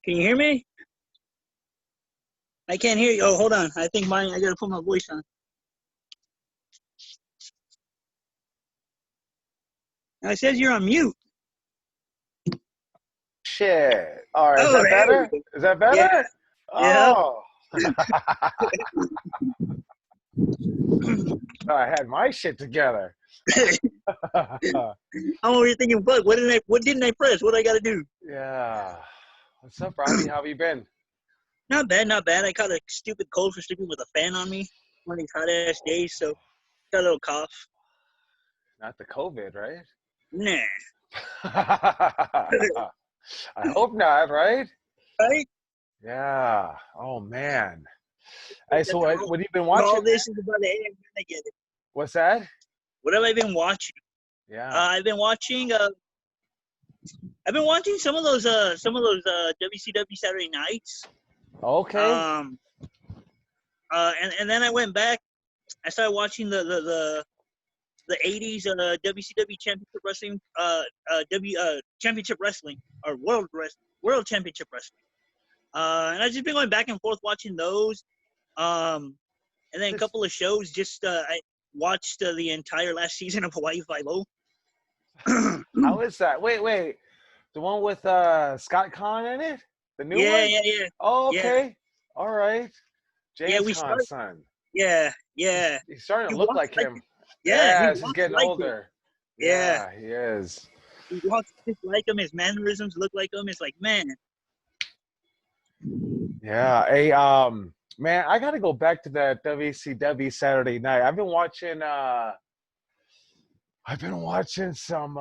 Can you hear me? I can't hear you. Oh, hold on. I think I gotta put my voice on. Now it says you're on mute. Shit. All right. Is Oh, that there we better? go. Is that Yeah, better? yeah. Oh. I had my shit together. I'm over here thinking, fuck, what didn't I press? What I gotta do? Yeah. What's up, Robbie? How have you been? Not bad, not bad. I caught a stupid cold for sleeping with a fan on me one of these hot ass days, so got a little cough. Not the COVID, right? Nah. I hope not, right? Right? Yeah. Oh man. Hey, so After what have you been when all watching, man? this is about to end, I get it. What's that? What have I been watching? Yeah. I've been watching. I've been watching some of those WCW Saturday nights. Okay. Um. And then I went back. I started watching the 80s WCW Championship Wrestling, Championship Wrestling or World Championship Wrestling. And I've just been going back and forth watching those. And then a This, couple of shows. I watched the entire last season of Hawaii Five-0. how is that? Wait. The one with Scott Kahn in it? The new Yeah, one? yeah, yeah, Oh, yeah, okay. All right. yeah. James We started. Kahn's son. Yeah, He's, yeah. he's starting He to look walks like like him. it. Yeah, he Yeah, he's walks getting like it. older. Yeah, Yeah, he is. he walks just like him. His mannerisms look like him. It's like, man, Yeah. Hey, man, I gotta go back to that WCW Saturday night. I've been watching some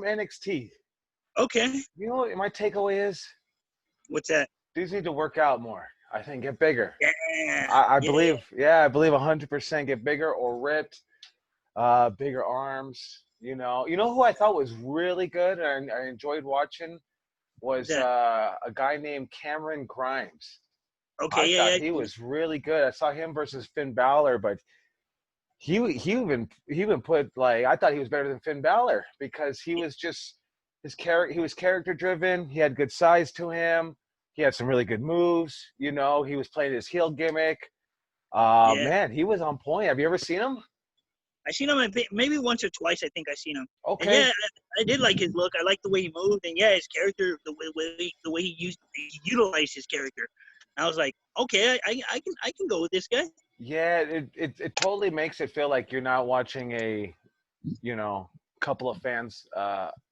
NXT. okay. You know what my takeaway is? What's that? Dudes need to work out more. I think get bigger. Yeah, I yeah, believe, I believe 100% get bigger or ripped, bigger arms. You know who I thought was really good and I enjoyed watching what's was that? a guy named Cameron Grimes. I Okay, thought yeah, he yeah. was really good. I saw him versus Finn Balor, but he even put like I thought he was better than Finn Balor because he was just his character. He was character driven. He had good size to him. He had some really good moves. He was playing his heel gimmick. Yeah. Man, he was on point. Have you ever seen him? I seen him maybe once or twice. I think I seen him, and Okay. yeah, I did like his look. I like the way he moved, and yeah, his character, the way he utilized his character. I was like, okay, I can go with this guy. Yeah, it totally makes it feel like you're not watching a, you know, couple of fans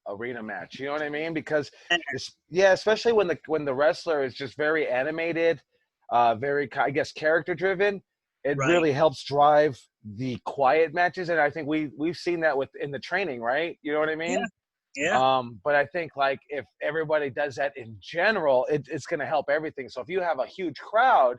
arena match. You know what I mean? Because yeah, especially when the wrestler is just very animated, very I guess character driven. It Right. really helps drive the quiet matches, and I think we've seen that in the training, right? You know what I Yeah. mean? Yeah. But I think like if everybody does that in general, it's going to help everything. So if you have a huge crowd,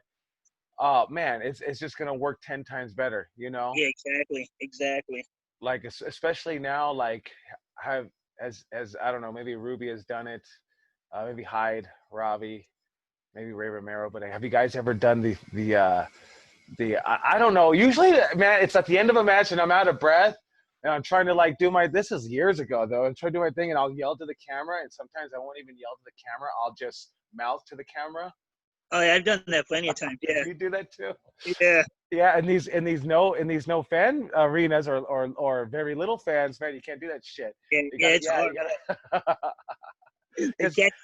oh man, it's just going to work 10 times better, Yeah. Exactly. Exactly. like especially now, like have as I don't know, maybe Ruby has done it, maybe Hyde, Robbie, maybe Ray Romero. But have you guys ever done I don't know. Usually, man, it's at the end of a match and I'm out of breath and I'm trying to like do my. This is years ago though. I'm trying to do my thing and I'll yell to the camera and sometimes I won't even yell to the camera. I'll just mouth to the camera. Oh yeah, I've done that plenty of times. Yeah. You do that too. Yeah. Yeah, in these no fan arenas or very little fans, man, you can't do that shit. Yeah. You Yeah. gotta, It's yeah, hard. you gotta. It Because gets.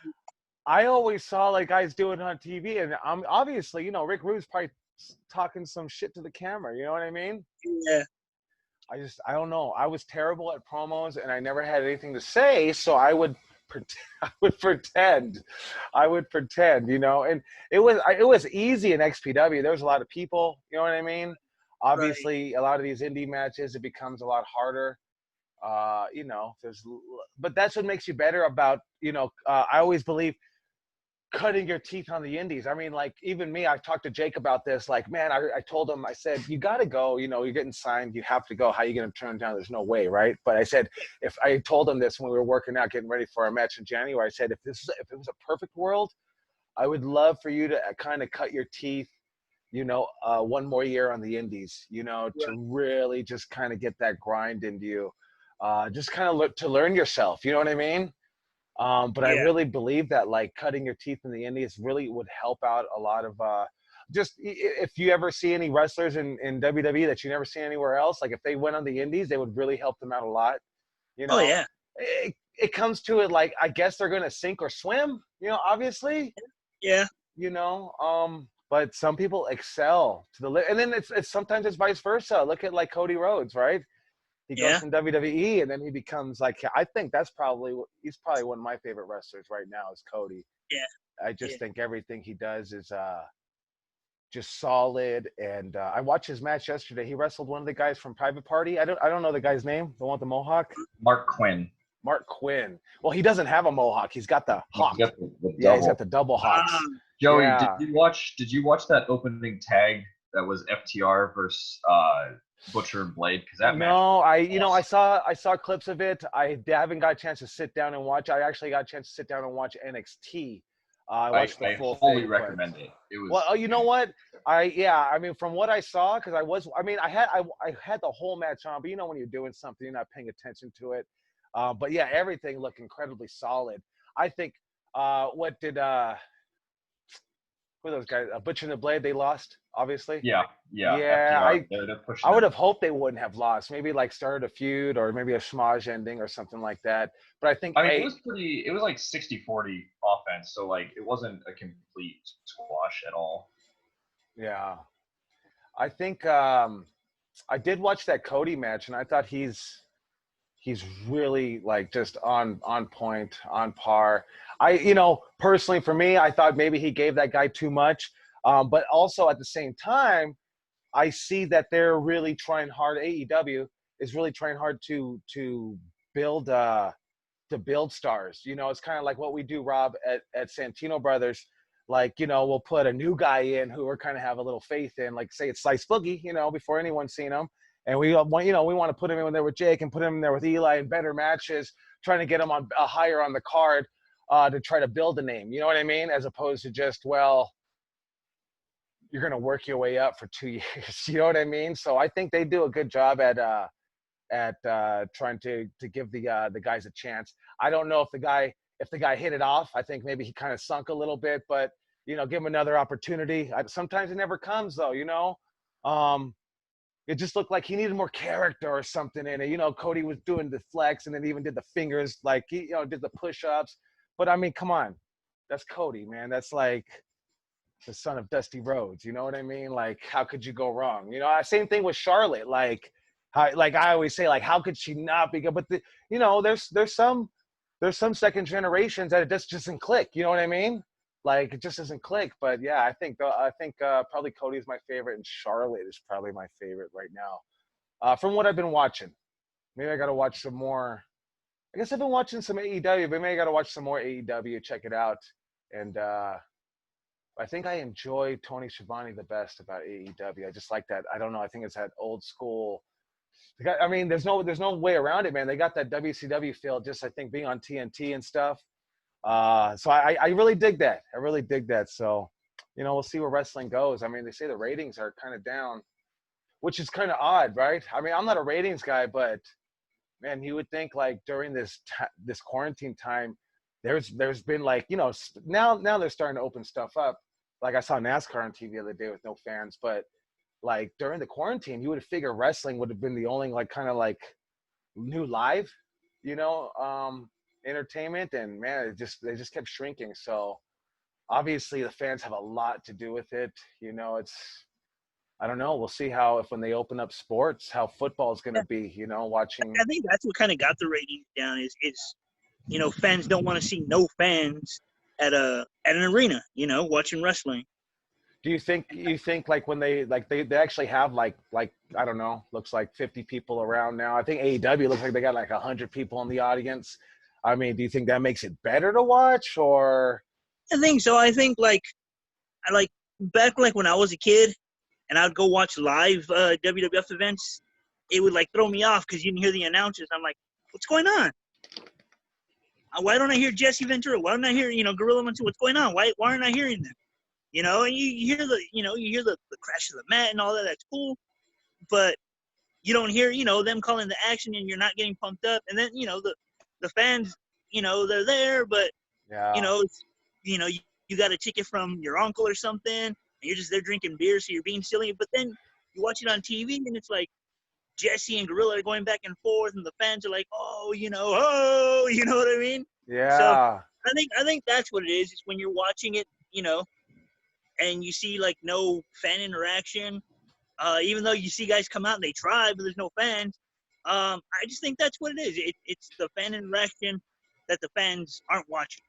I always saw like guys doing it on TV, and I'm obviously, Rick Rude's probably talking some shit to the camera. You know what I mean? Yeah. I don't know. I was terrible at promos, and I never had anything to say, so I would pretend. I would pretend, and it was easy in XPW. There was a lot of people. You know what I mean? Right. Obviously, a lot of these indie matches, it becomes a lot harder. But that's what makes you better about. I always believe cutting your teeth on the indies. I mean, like even me, I talked to Jake about this. Like, man, I told him, I said, you got to go. You're getting signed. You have to go. How are you going to turn it down? There's no way, right? But I said, if I told him this when we were working out, getting ready for our match in January, I said, if it was a perfect world, I would love for you to kind of cut your teeth. One more year on the indies. To Right. really just kind of get that grind into you. Just kind of look to learn yourself. You know what I mean? But I really believe that like cutting your teeth in the indies really would help out a lot of if you ever see any wrestlers in WWE that you never see anywhere else, like if they went on the indies, they would really help them out a lot. You Oh know, yeah. it comes to it like I guess they're gonna sink or swim. You know, obviously. Yeah. You know, but some people excel to and then it's sometimes it's vice versa. Look at like Cody Rhodes, right? He goes Yeah. from WWE and then he becomes like I think he's probably one of my favorite wrestlers right now is Cody. Yeah. I just think everything he does is just solid. And I watched his match yesterday. He wrestled one of the guys from Private Party. I don't know the guy's name. The one with the mohawk. Mark Quinn. Mark Quinn. Well, he doesn't have a mohawk. He's got the hawk. He's got the he's got the double hawks. Joey, did you watch that opening tag that was FTR versus Butcher and Blade? Because that I saw clips of it. I haven't got a chance to sit down and watch. I actually got a chance to sit down and watch NXT. I watched the full fully thing, recommend it. It was well. You know what? I mean, from what I saw, because I had the whole match on, but you know when you're doing something, you're not paying attention to it. But yeah, everything looked incredibly solid. I think. What did who are those guys? Butcher and the Blade, they lost, obviously. Yeah. I would have hoped they wouldn't have lost. Maybe like started a feud or maybe a schmoz ending or something like that. But I think it was like 60-40 offense, so like it wasn't a complete squash at all. Yeah. I think I did watch that Cody match and I thought he's really like just on point, on par. Personally for me, I thought maybe he gave that guy too much. But also at the same time, I see that they're really trying hard. AEW is really trying hard to build stars. It's kind of like what we do, Rob, at Santino Brothers. Like, we'll put a new guy in who we're kind of have a little faith in, like say it's Slice Boogie, before anyone's seen him. And we want to put him in there with Jake and put him in there with Eli in better matches, trying to get him on higher on the card to try to build a name. You know what I mean? As opposed to just, well, you're going to work your way up for 2 years. You know what I mean? So I think they do a good job at trying to give the guys a chance. I don't know if the guy hit it off. I think maybe he kind of sunk a little bit, but give him another opportunity. Sometimes it never comes though. It just looked like he needed more character or something in it. Cody was doing the flex and then even did the fingers, like he, did the push-ups. But I mean, come on, that's Cody, man. That's like the son of Dusty Rhodes. You know what I mean? Like, how could you go wrong? Same thing with Charlotte. Like I always say, like, how could she not be good? But there's some second generations that it just doesn't click. You know what I mean? Like it just doesn't click. But yeah, I think probably Cody's my favorite, and Charlotte is probably my favorite right now. From what I've been watching, maybe I got to watch some more. I guess I've been watching some AEW, but maybe I got to watch some more AEW. Check it out, and I think I enjoy Tony Schiavone the best about AEW. I just like that. I don't know. I think it's that old school. I mean, there's no way around it, man. They got that WCW feel. Just I think being on TNT and stuff. So I really dig that. I really dig that. So, we'll see where wrestling goes. I mean, they say the ratings are kind of down, which is kind of odd, right? I mean, I'm not a ratings guy, but man, you would think like during this quarantine time, there's been like, now they're starting to open stuff up. Like I saw NASCAR on TV the other day with no fans, but like during the quarantine, you would figure wrestling would have been the only like kind of like new live, entertainment, and man, they just kept shrinking. So obviously the fans have a lot to do with it. I don't know. We'll see when they open up sports, how football is going to be, watching. I think that's what kind of got the ratings down is fans don't want to see no fans at an arena, watching wrestling. Do you think like when they actually have like I don't know, looks like 50 people around now. I think AEW looks like they got like 100 people in the audience. I mean, do you think that makes it better to watch or? I think so. I think back when I was a kid and I'd go watch live WWF events, it would like throw me off because you didn't hear the announcers. I'm like, what's going on? Why don't I hear Jesse Ventura? Why don't I hear, Gorilla Monsoon? What's going on? Why aren't I hearing them? And you hear the crash of the mat and all that. That's cool. But you don't hear, them calling the action and you're not getting pumped up. And then, the fans, they're there, but Yeah. it's, you got a ticket from your uncle or something, and you're just there drinking beer, so you're being silly. But then you watch it on TV, and it's like Jesse and Gorilla are going back and forth, and the fans are like, oh, you know what I mean? So Yeah. I think that's what it is. Is when you're watching it, and you see like no fan interaction. Even though you see guys come out and they try, but there's no fans. I just think that's what it is. It's the fan interaction that the fans aren't watching.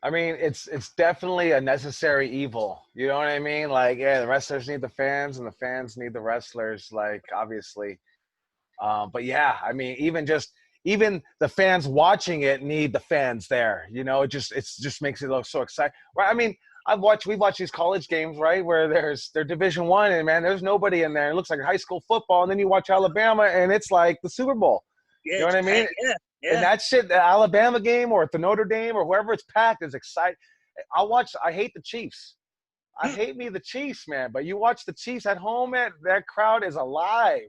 I mean, it's definitely a necessary evil. You know what I mean? Like, yeah, the wrestlers need the fans, and the fans need the wrestlers. Like, obviously. But yeah, I mean, even the fans watching it need the fans there. It just makes it look so exciting. Right? I mean, we've watched these college games, right, where they're Division I, and man, there's nobody in there. It looks like high school football, and then you watch Alabama, and it's like the Super Bowl. Yeah, You know what I mean? Yeah. And that shit, the Alabama game or at the Notre Dame or wherever it's packed is exciting. I hate the Chiefs. I hate me the Chiefs, man. But you watch the Chiefs at home, man, that crowd is alive.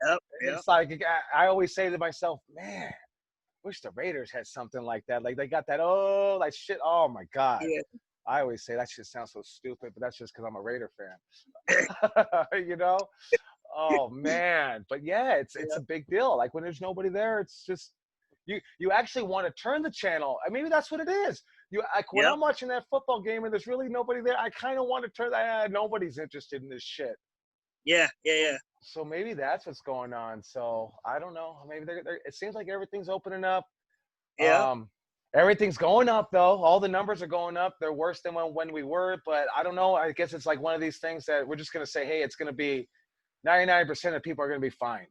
Yep. It's like I always say to myself, man, wish the Raiders had something like that. Like they got that, like shit. Oh my God. Yeah. I always say that shit sounds so stupid, but that's just because I'm a Raider fan. Oh man. But yeah, it's a big deal. Like when there's nobody there, it's just you actually want to turn the channel. Maybe that's what it is. When I'm watching that football game and there's really nobody there, I kind of want to turn that. Nobody's interested in this shit. Yeah. So maybe that's what's going on. So I don't know. Maybe it seems like everything's opening up. Yeah. Everything's going up though. All the numbers are going up. They're worse than when we were, but I don't know. I guess it's like one of these things that we're just gonna say, hey, it's gonna be 99% of people are gonna be fine,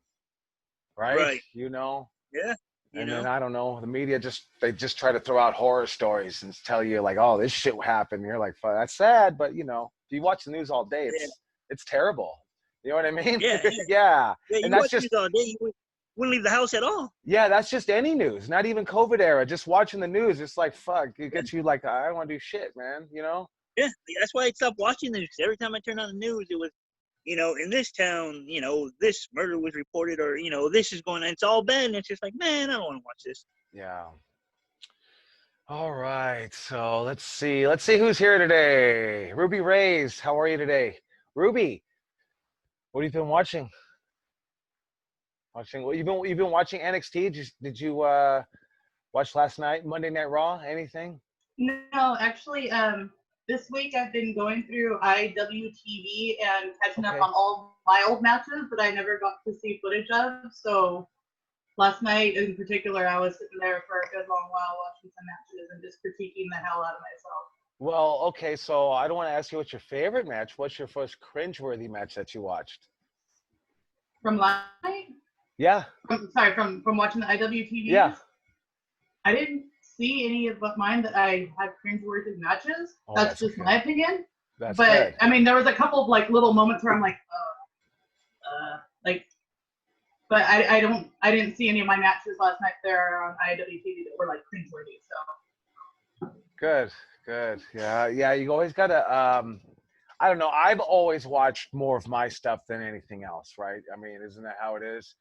right? Right. Yeah. And then I don't know. The media they just try to throw out horror stories and tell you like, oh, this shit happened. You're like, that's sad, but if you watch the news all day, it's terrible. You know what I mean? Yeah. Yeah. You And that's watch news all day. You wouldn't leave the house at all. Yeah, that's just any news, not even COVID era. Just watching the news, it's like, fuck, it gets you like, I don't want to do shit, man, Yeah, that's why I stopped watching the news. Every time I turned on the news, it was, in this town, this murder was reported, or, this is going on. It's all bad, and it's just like, man, I don't want to watch this. Yeah. All right, so let's see who's here today. Ruby Reyes, how are you today? Ruby, what have you been watching? Well, you've been watching NXT. Did you watch last night, Monday Night Raw? Anything? No, actually, this week I've been going through IWTV and catching up on all my old matches that I never got to see footage of. So last night in particular, I was sitting there for a good long while watching some matches and just critiquing the hell out of myself. Well, okay, so I don't want to ask you what's your favorite match. What's your first cringeworthy match that you watched? From last night? Yeah. From watching the IWTV? Yeah. I didn't see any of mine that I had cringeworthy matches. Oh, that's just my opinion. That's but good. I mean, there was a couple of like little moments where I'm like, but I didn't see any of my matches last night there on IWTV that were like cringeworthy. So good. Yeah. You always gotta. I don't know. I've always watched more of my stuff than anything else, right? I mean, isn't that how it is?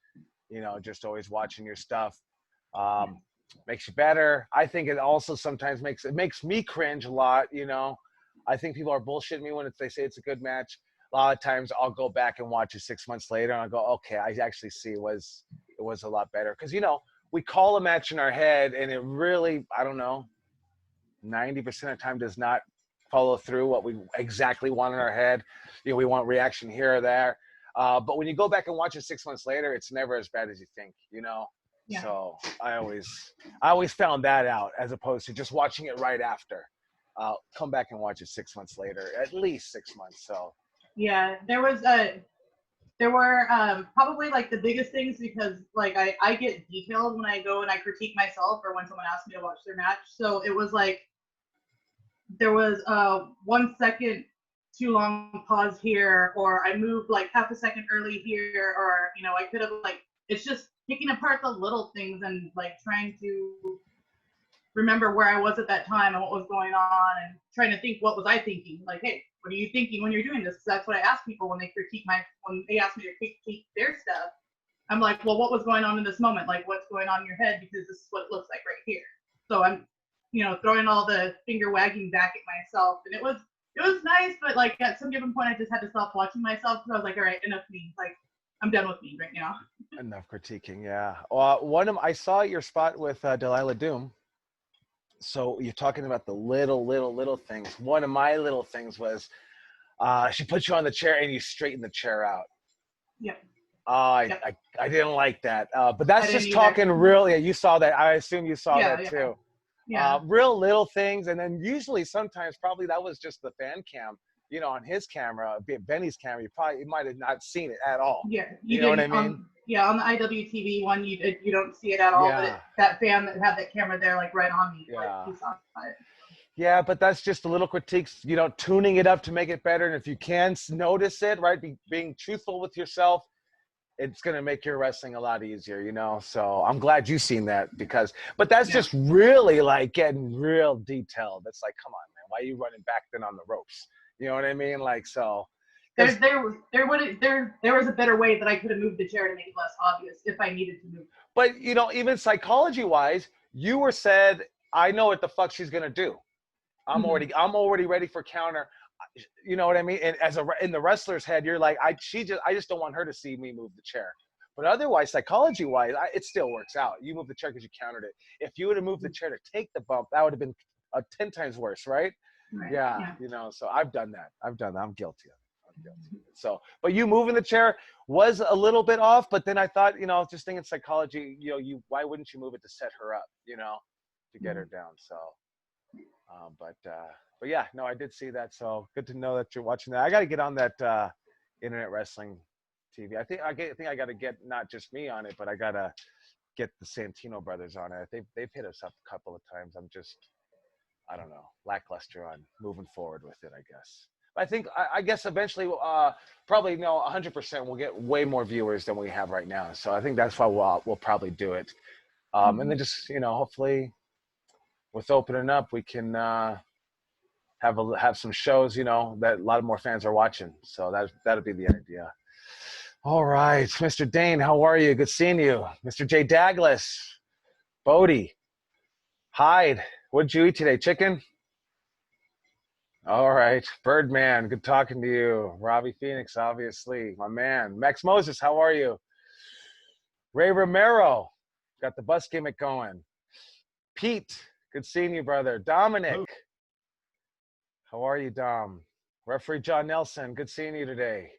Just always watching your stuff. Makes you better. I think it also sometimes makes me cringe a lot. I think people are bullshitting me when they say it's a good match. A lot of times I'll go back and watch it 6 months later and I'll go, okay, I actually see it was a lot better. Because, we call a match in our head and it really, I don't know, 90% of the time does not follow through what we exactly want in our head. We want reaction here or there. But when you go back and watch it 6 months later, it's never as bad as you think, Yeah. So I always found that out as opposed to just watching it right after. Come back and watch it 6 months later, at least 6 months. So yeah, there were probably like the biggest things because like I get detailed when I go and I critique myself or when someone asks me to watch their match. So it was like there was 1 second too long pause here, or I moved like half a second early here, or I could have like, it's just picking apart the little things and like trying to remember where I was at that time and what was going on and trying to think what was I thinking, like, hey, what are you thinking when you're doing this? That's what I ask people when they ask me to critique their stuff. I'm like, well, what was going on in this moment? Like, what's going on in your head? Because this is what it looks like right here. So throwing all the finger wagging back at myself. And it was nice, but like at some given point, I just had to stop watching myself because I was like, all right, enough me. Like, I'm done with me right now. Enough critiquing, yeah. I saw your spot with Delilah Doom. So you're talking about the little things. One of my little things was she put you on the chair and you straighten the chair out. Yep. I didn't like that. But that's just either. talking real. Yeah, you saw that. I assume you saw that too. Yeah. Real little things. And then usually sometimes probably that was just the fan cam, on his camera, Benny's camera. You might have not seen it at all. Yeah. You know what I mean? On the IWTV one, you don't see it at all. Yeah. But that fan that had that camera there, like right on me, like he saw it. Yeah, but that's just a little critiques, tuning it up to make it better. And if you can notice it, right, being truthful with yourself, it's going to make your wrestling a lot easier, So I'm glad you've seen that but that's just really like getting real detailed. It's like, come on, man, why are you running back then on the ropes? You know what I mean? Like, so. There was a better way that I could have moved the chair to make it less obvious if I needed to move. But, even psychology-wise, you were said, I know what the fuck she's going to do. I'm already ready for counter. You know what I mean? And in the wrestler's head, you're like, I just don't want her to see me move the chair. But otherwise, psychology-wise, it still works out. You move the chair because you countered it. If you would have moved the chair to take the bump, that would have been 10 times worse, right? Right. Yeah. So I've done that. I'm guilty of it. So, but you moving the chair was a little bit off. But then I thought, just thinking psychology, why wouldn't you move it to set her up, to get her down? So, but yeah, no, I did see that. So good to know that you're watching that. I got to get on that internet wrestling TV. I think I got to get not just me on it, but I got to get the Santino brothers on it. They've hit us up a couple of times. I'm just, I don't know, lackluster on moving forward with it, I guess. But I guess eventually, probably 100% we'll get way more viewers than we have right now. So I think that's why we'll probably do it. And then just, hopefully with opening up, we can have some shows, that a lot of more fans are watching. So that'd be the idea. All right, Mr. Dane, how are you? Good seeing you. Mr. J. Douglas, Bodie, Hyde, what'd you eat today? Chicken? All right, Birdman, good talking to you. Robbie Phoenix, obviously, my man. Max Moses, how are you? Ray Romero, got the bus gimmick going. Pete, good seeing you, brother. Dominic, how are you, Dom? Referee John Nelson, good seeing you today.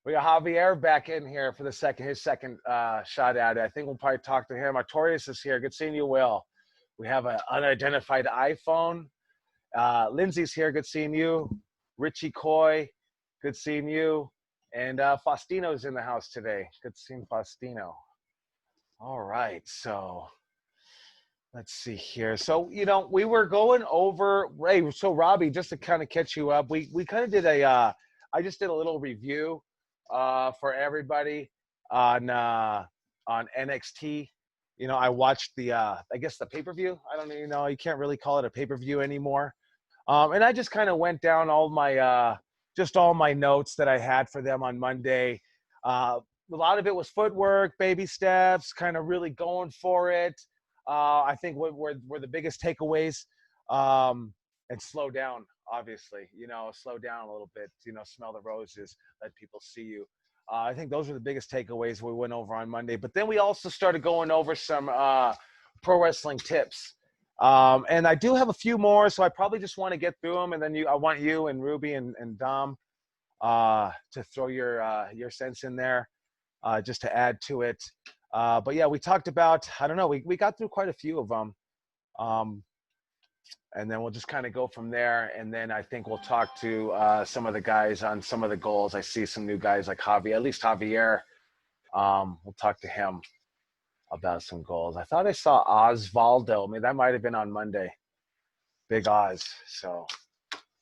We got Javier back in here for his second shot at it. I think we'll probably talk to him. Artorius is here. Good seeing you, Will. We have an unidentified iPhone. Lindsay's here. Good seeing you. Richie Coy, good seeing you. And Faustino's in the house today. Good seeing Faustino. All right, so let's see here. So, we were going over, Ray, so Robbie, just to kind of catch you up, we kind of did I just did a little review for everybody on NXT. I watched the, I guess the pay-per-view. I don't even know. You can't really call it a pay-per-view anymore. And I just kind of went down all my notes that I had for them on Monday. A lot of it was footwork, baby steps, kind of really going for it. I think were the biggest takeaways, and slow down, obviously, slow down a little bit, smell the roses, let people see you. I think those were the biggest takeaways we went over on Monday. But then we also started going over some pro wrestling tips. And I do have a few more, so I probably just want to get through them. And then I want you and Ruby and Dom to throw your sense in there just to add to it. But yeah, we talked about, I don't know, we got through quite a few of them. And then we'll just kind of go from there. And then I think we'll talk to some of the guys on some of the goals. I see some new guys like Javier, at least Javier. We'll talk to him about some goals. I thought I saw Osvaldo. I mean, that might have been on Monday. Big Oz. So,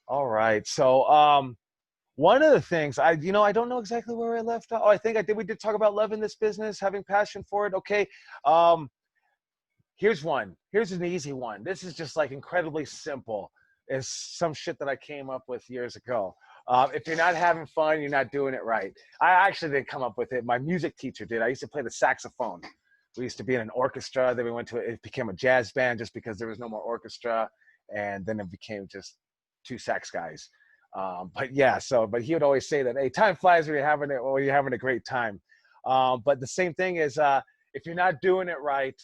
all right. So, one of the things I don't know exactly where I left off. Oh, I think we did talk about loving this business, having passion for it. Okay. Here's one. Here's an easy one. This is just like incredibly simple. It's some shit that I came up with years ago. If you're not having fun, you're not doing it right. I actually didn't come up with it. My music teacher did. I used to play the saxophone. We used to be in an orchestra. Then we went to it became a jazz band just because there was no more orchestra, and then it became just two sax guys. But yeah, but he would always say that, hey, time flies when you're having a great time. But the same thing is, if you're not doing it right,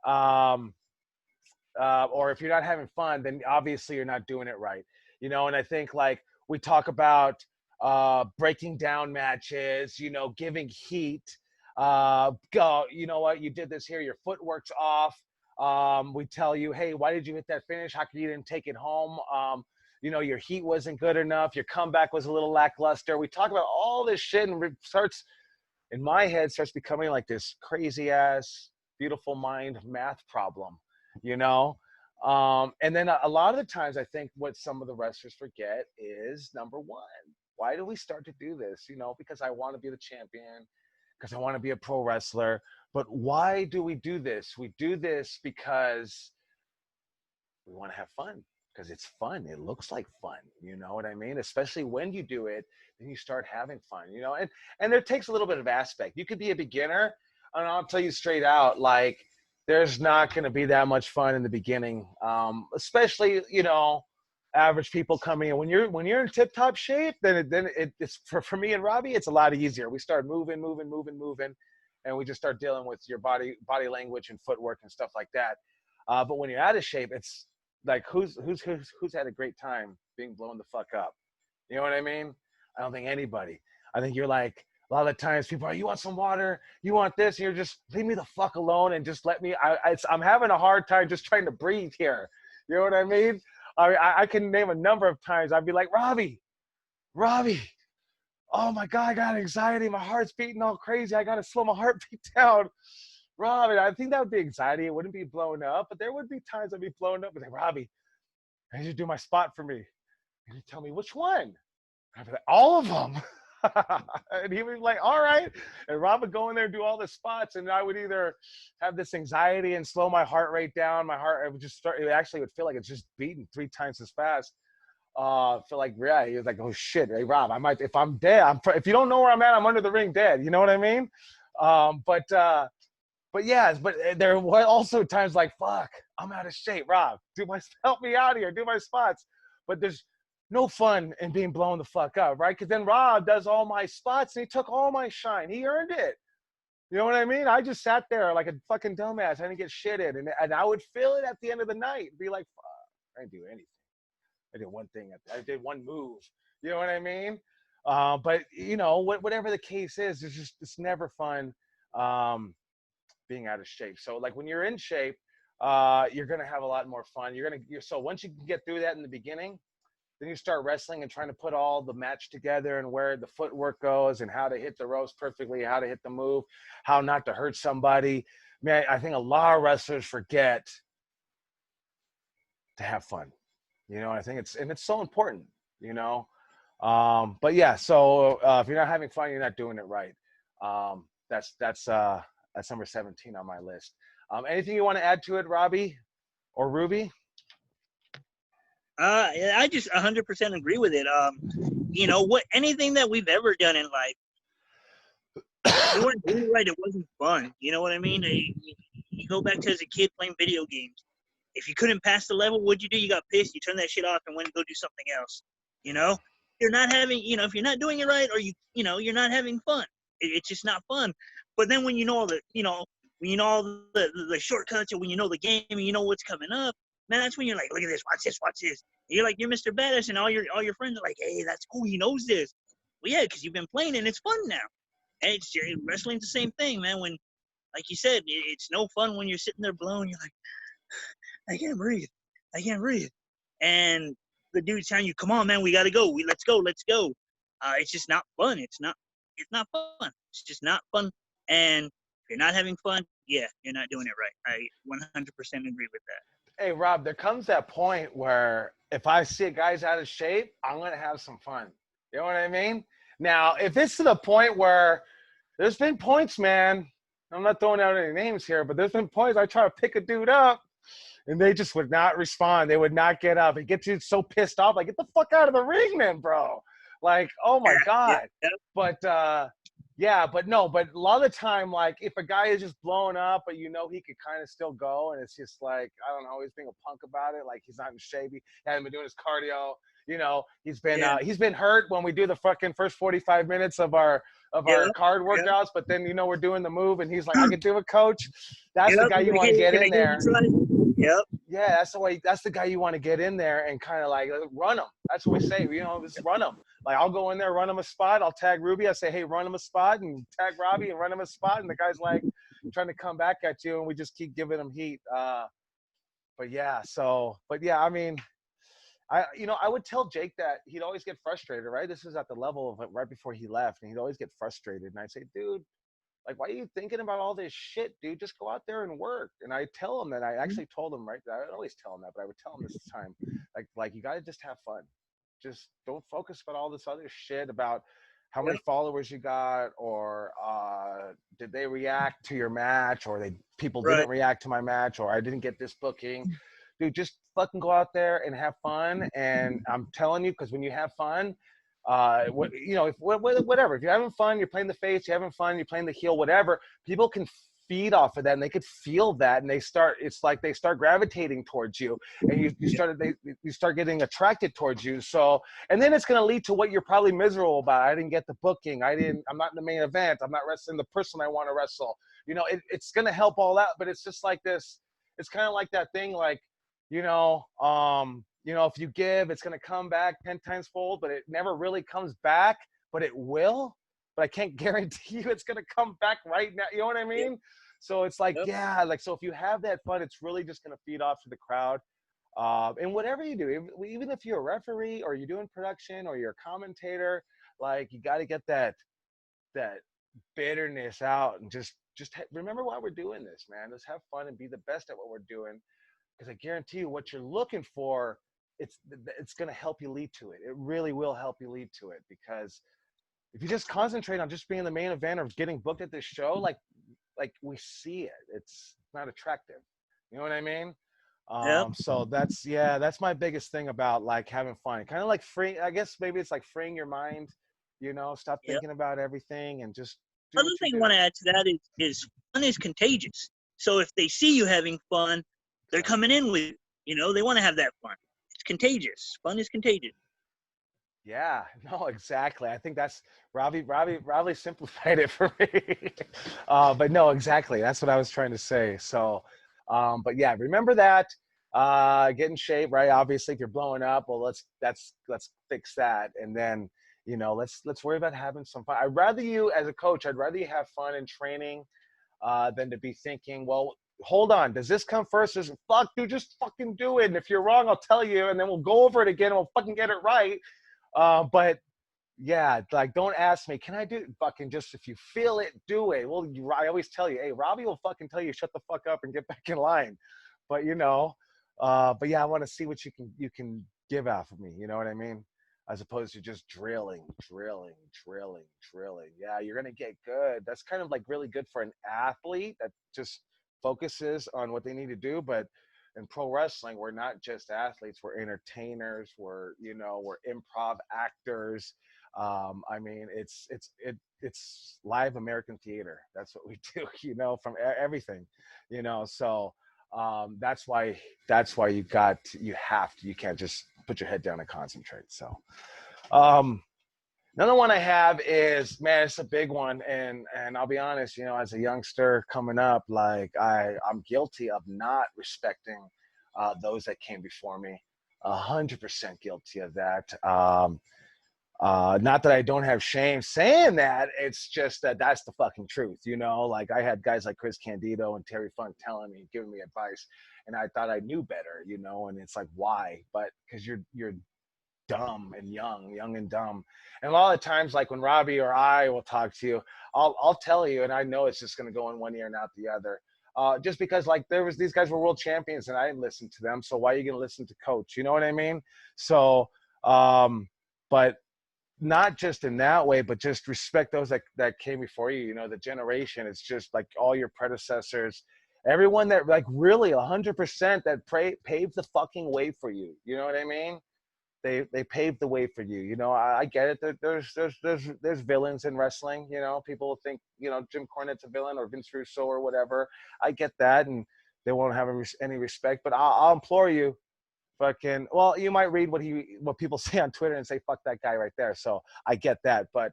or if you're not having fun, then obviously you're not doing it right. You know, and I think like we talk about breaking down matches, you know, giving heat. Go, you know what, you did this here, your footwork's off. We tell you, hey, why did you hit that finish? How come you didn't take it home? You know, your heat wasn't good enough. Your comeback was a little lackluster. We talk about all this shit, and it starts, in my head, starts becoming like this crazy ass, beautiful mind math problem, you know? And then a lot of the times I think what some of the wrestlers forget is, number one, why do we start to do this? You know, because I want to be the champion, because I want to be a pro wrestler. But why do we do this? We do this because we want to have fun, because it's fun. It looks like fun. You know what I mean? Especially when you do it, then you start having fun, you know? And it takes a little bit of aspect. You could be a beginner, and I'll tell you straight out, like, there's not going to be that much fun in the beginning, especially, you know, average people coming in. When you're in tip-top shape, then it's for me and Robbie, it's a lot easier. We start moving, and we just start dealing with your body language and footwork and stuff like that. But when you're out of shape, it's like who's had a great time being blown the fuck up? You know what I mean? I don't think anybody. I think you're like, a lot of the times people are, you want some water? You want this? And you're just, leave me the fuck alone and just let me, I'm having a hard time just trying to breathe here. You know what I mean? I can name a number of times. I'd be like, Robbie, oh my God, I got anxiety. My heart's beating all crazy. I got to slow my heartbeat down. Robbie, I think that would be anxiety. It wouldn't be blown up, but there would be times I'd be blown up. I'd be like, Robbie, I need you to do my spot for me. And he'd tell me, which one? I'd be like, all of them. And he would be like, all right. And Rob would go in there and do all the spots, and I would either have this anxiety and slow my heart rate down. My heart, it would just start, it actually would feel like it's just beating 3 times as fast. Feel like, yeah, he was like, oh shit, hey Rob, I might, if I'm dead, if you don't know where I'm at, I'm under the ring dead. You know what I mean? But yeah, but there were also times like, fuck, I'm out of shape. Rob, help me out here, do my spots. But there's no fun in being blown the fuck up, right? Because then Rob does all my spots and he took all my shine. He earned it. You know what I mean? I just sat there like a fucking dumbass. I didn't get shit in. And I would feel it at the end of the night. Be like, fuck, I didn't do anything. I did one thing. I did one move. You know what I mean? But, you know, whatever the case is, it's never fun being out of shape. So, like, when you're in shape, you're going to have a lot more fun. So once you can get through that in the beginning, then you start wrestling and trying to put all the match together and where the footwork goes and how to hit the ropes perfectly, how to hit the move, how not to hurt somebody. Man, I think a lot of wrestlers forget to have fun. You know, I think it's so important, you know. But yeah, so if you're not having fun, you're not doing it right. That's number 17 on my list. Anything you want to add to it, Robbie or Ruby? I just 100% agree with it. You know, anything that we've ever done in life, we weren't doing it right. It wasn't fun. You know what I mean? You go back to as a kid playing video games. If you couldn't pass the level, what'd you do? You got pissed. You turned that shit off and went and go do something else. You know, you're not having, you know, if you're not doing it right, or you know, you're not having fun. It's just not fun. But then when you know all the, you know, when you know all the shortcuts, or when you know the game and you know what's coming up, man, that's when you're like, look at this, watch this, watch this. And you're like, you're Mr. Badass, and all your friends are like, hey, that's cool, he knows this. Well, yeah, because you've been playing and it's fun now. And wrestling's the same thing, man. When, like you said, it's no fun when you're sitting there blown. You're like, I can't breathe. And the dude's telling you, come on, man, we got to go. Let's go. It's just not fun. It's not fun. It's just not fun. And if you're not having fun, yeah, you're not doing it right. I 100% agree with that. Hey, Rob, there comes that point where if I see a guy's out of shape, I'm going to have some fun. You know what I mean? Now, if it's to the point where there's been points, man, I'm not throwing out any names here, but there's been points I try to pick a dude up and they just would not respond. They would not get up. It gets you so pissed off. Like, get the fuck out of the ring then, bro. Like, oh my God. Yeah. But Yeah, but a lot of the time, like if a guy is just blowing up, but you know he could kind of still go, and it's just like I don't know, he's being a punk about it. Like he's not in shape, he hasn't been doing his cardio. You know, he's been hurt when we do the fucking first 45 minutes of our card workouts, but then you know we're doing the move, and he's like, I could do it, coach. That's the guy you want to get in there. Yep. Yeah, that's the guy you want to get in there and kind of like run him. That's what we say, you know, just run him. Like I'll go in there, run him a spot. I'll tag Ruby. I say, hey, run him a spot, and tag Robbie and run him a spot. And the guy's like trying to come back at you, and we just keep giving him heat. But yeah, I mean, I would tell Jake that he'd always get frustrated, right? This is at the level of it right before he left, and he'd always get frustrated. And I'd say, dude, like, why are you thinking about all this shit, dude? Just go out there and work. And I tell him that. I actually told him, right? I always tell him that, but I would tell him this time, like you gotta just have fun. Just don't focus about all this other shit about how many followers you got, or did they react to your match, or people didn't react to my match, or I didn't get this booking. Dude, just fucking go out there and have fun. And I'm telling you, because when you have fun, whatever. If you're having fun, you're playing the face. You're having fun, you're playing the heel. Whatever. People can feed off of that, and they could feel that, and it's like they start gravitating towards you, and you start getting attracted towards you. So, and then it's going to lead to what you're probably miserable about. I didn't get the booking. I'm not in the main event. I'm not wrestling the person I want to wrestle. You know, it's going to help all out, but it's just like this. It's kind of like that thing, like, if you give, it's going to come back 10 times fold, but it never really comes back, but it will. But I can't guarantee you it's going to come back right now. You know what I mean? Yep. So it's like, so if you have that fun, it's really just going to feed off to the crowd. And whatever you do, even if you're a referee or you're doing production or you're a commentator, like you got to get that bitterness out and just remember why we're doing this, man. Let's have fun and be the best at what we're doing. Because I guarantee you what you're looking for, it's going to help you lead to it. It really will help you lead to it. Because if you just concentrate on just being the main event or getting booked at this show, like we see it, it's not attractive. You know what I mean? So that's my biggest thing about like having fun. Kind of like free. I guess maybe it's like freeing your mind. Stop thinking about everything and just. Another thing I want to add to that is fun is contagious. So if they see you having fun, they're coming in with you. They want to have that fun. It's contagious. Fun is contagious. Yeah, no, exactly. I think that's Robbie simplified it for me. But no, exactly. That's what I was trying to say. So, but yeah, remember that. Get in shape, right? Obviously, if you're blowing up, well, let's fix that, and then let's worry about having some fun. I'd rather you, as a coach, have fun in training, than to be thinking, well, hold on, does this come first? Fuck, dude, just fucking do it. And if you're wrong, I'll tell you, and then we'll go over it again and we'll fucking get it right. But yeah, like, don't ask me, can I do it? Fucking just, if you feel it, do it. Well, I always tell you, hey, Robbie will fucking tell you, shut the fuck up and get back in line. But but yeah, I want to see what you can give out of me. You know what I mean? As opposed to just drilling. Yeah, you're going to get good. That's kind of like really good for an athlete that just focuses on what they need to do. But in pro wrestling, we're not just athletes, we're entertainers, we're improv actors. I mean, it's live American theater. That's what we do, from everything, so that's why you can't just put your head down and concentrate. So another one I have is, man, it's a big one, and I'll be honest, as a youngster coming up, like I'm guilty of not respecting those that came before me. 100% guilty of that. Not that I don't have shame saying that, it's just that's the fucking truth. Like I had guys like Chris Candido and Terry Funk telling me, giving me advice, and I thought I knew better, and it's like, why? But because you're dumb and young and dumb. And a lot of times, like when Robbie or I will talk to you, I'll tell you, and I know it's just going to go in one ear and out the other. Just because, like, these guys were world champions and I didn't listen to them, so why are you going to listen to coach? You know what I mean? So, but not just in that way, but just respect those that came before you, the generation. It's just like all your predecessors, everyone that, like, really 100% that paved the fucking way for you. You know what I mean? they paved the way for you. You know, I get it. There's villains in wrestling. You know, people will think, you know, Jim Cornette's a villain or Vince Russo or whatever. I get that, and they won't have any respect. But I'll implore you, fucking. Well, you might read what people say on Twitter and say fuck that guy right there. So I get that, but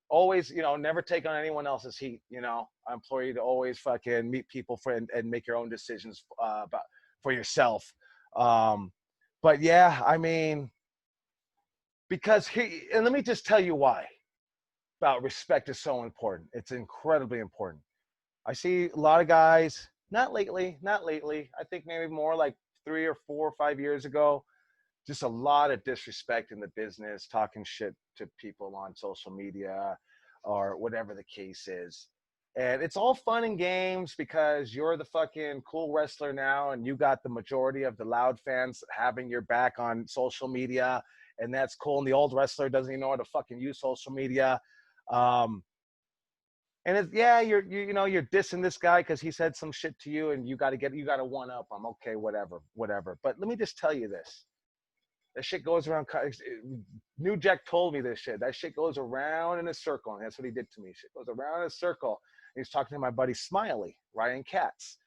always, you know, never take on anyone else's heat. You know, I implore you to always fucking meet people and make your own decisions for yourself. But yeah, I mean, because and let me just tell you why about respect is so important. It's incredibly important. I see a lot of guys, not lately. I think maybe more like 3 or 4 or 5 years ago, just a lot of disrespect in the business, talking shit to people on social media or whatever the case is. And it's all fun and games because you're the fucking cool wrestler now and you got the majority of the loud fans having your back on social media, and that's cool. And the old wrestler doesn't even know how to fucking use social media. And it's, yeah, you're dissing this guy because he said some shit to you and you got to one up him. Okay, whatever. But let me just tell you this. That shit goes around. New Jack told me this shit. That shit goes around in a circle, and that's what he did to me. Shit goes around in a circle. And he's talking to my buddy Smiley, Ryan Katz.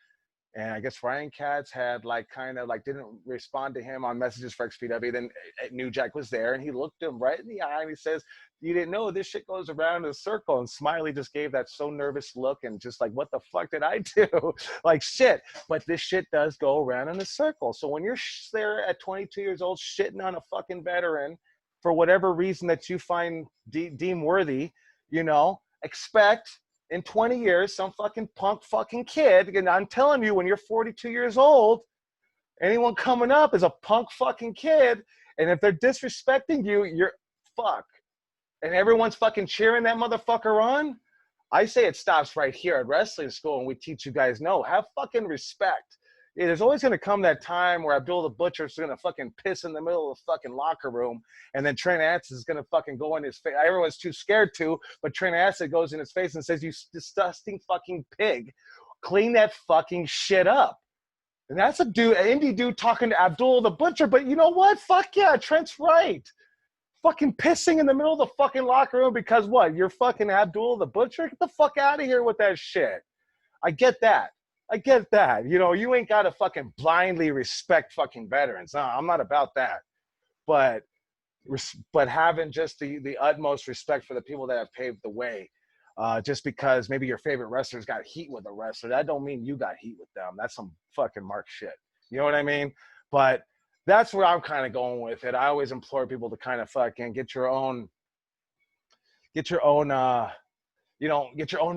And I guess Ryan Katz had didn't respond to him on messages for XPW. Then New Jack was there, and he looked him right in the eye, and he says, "You didn't know this shit goes around in a circle." And Smiley just gave that so nervous look and just like, what the fuck did I do? Like, shit. But this shit does go around in a circle. So when you're there at 22 years old shitting on a fucking veteran for whatever reason that you find deem worthy, you know, expect in 20 years, some fucking punk fucking kid, and I'm telling you, when you're 42 years old, anyone coming up is a punk fucking kid, and if they're disrespecting you, you're fuck. And everyone's fucking cheering that motherfucker on. I say it stops right here at wrestling school, and we teach you guys, no, have fucking respect. Yeah, there's always going to come that time where Abdul the Butcher is going to fucking piss in the middle of the fucking locker room, and then Trent Acid is going to fucking go in his face. Everyone's too scared to, but Trent Acid goes in his face and says, "You disgusting fucking pig, clean that fucking shit up." And that's an indie dude talking to Abdul the Butcher, but you know what? Fuck yeah, Trent's right. Fucking pissing in the middle of the fucking locker room because what? You're fucking Abdul the Butcher? Get the fuck out of here with that shit. I get that. You know, you ain't got to fucking blindly respect fucking veterans. No, I'm not about that. But having just the utmost respect for the people that have paved the way. Just because maybe your favorite wrestler's got heat with a wrestler, that don't mean you got heat with them. That's some fucking Mark shit. You know what I mean? But that's where I'm kind of going with it. I always implore people to kind of fucking get your own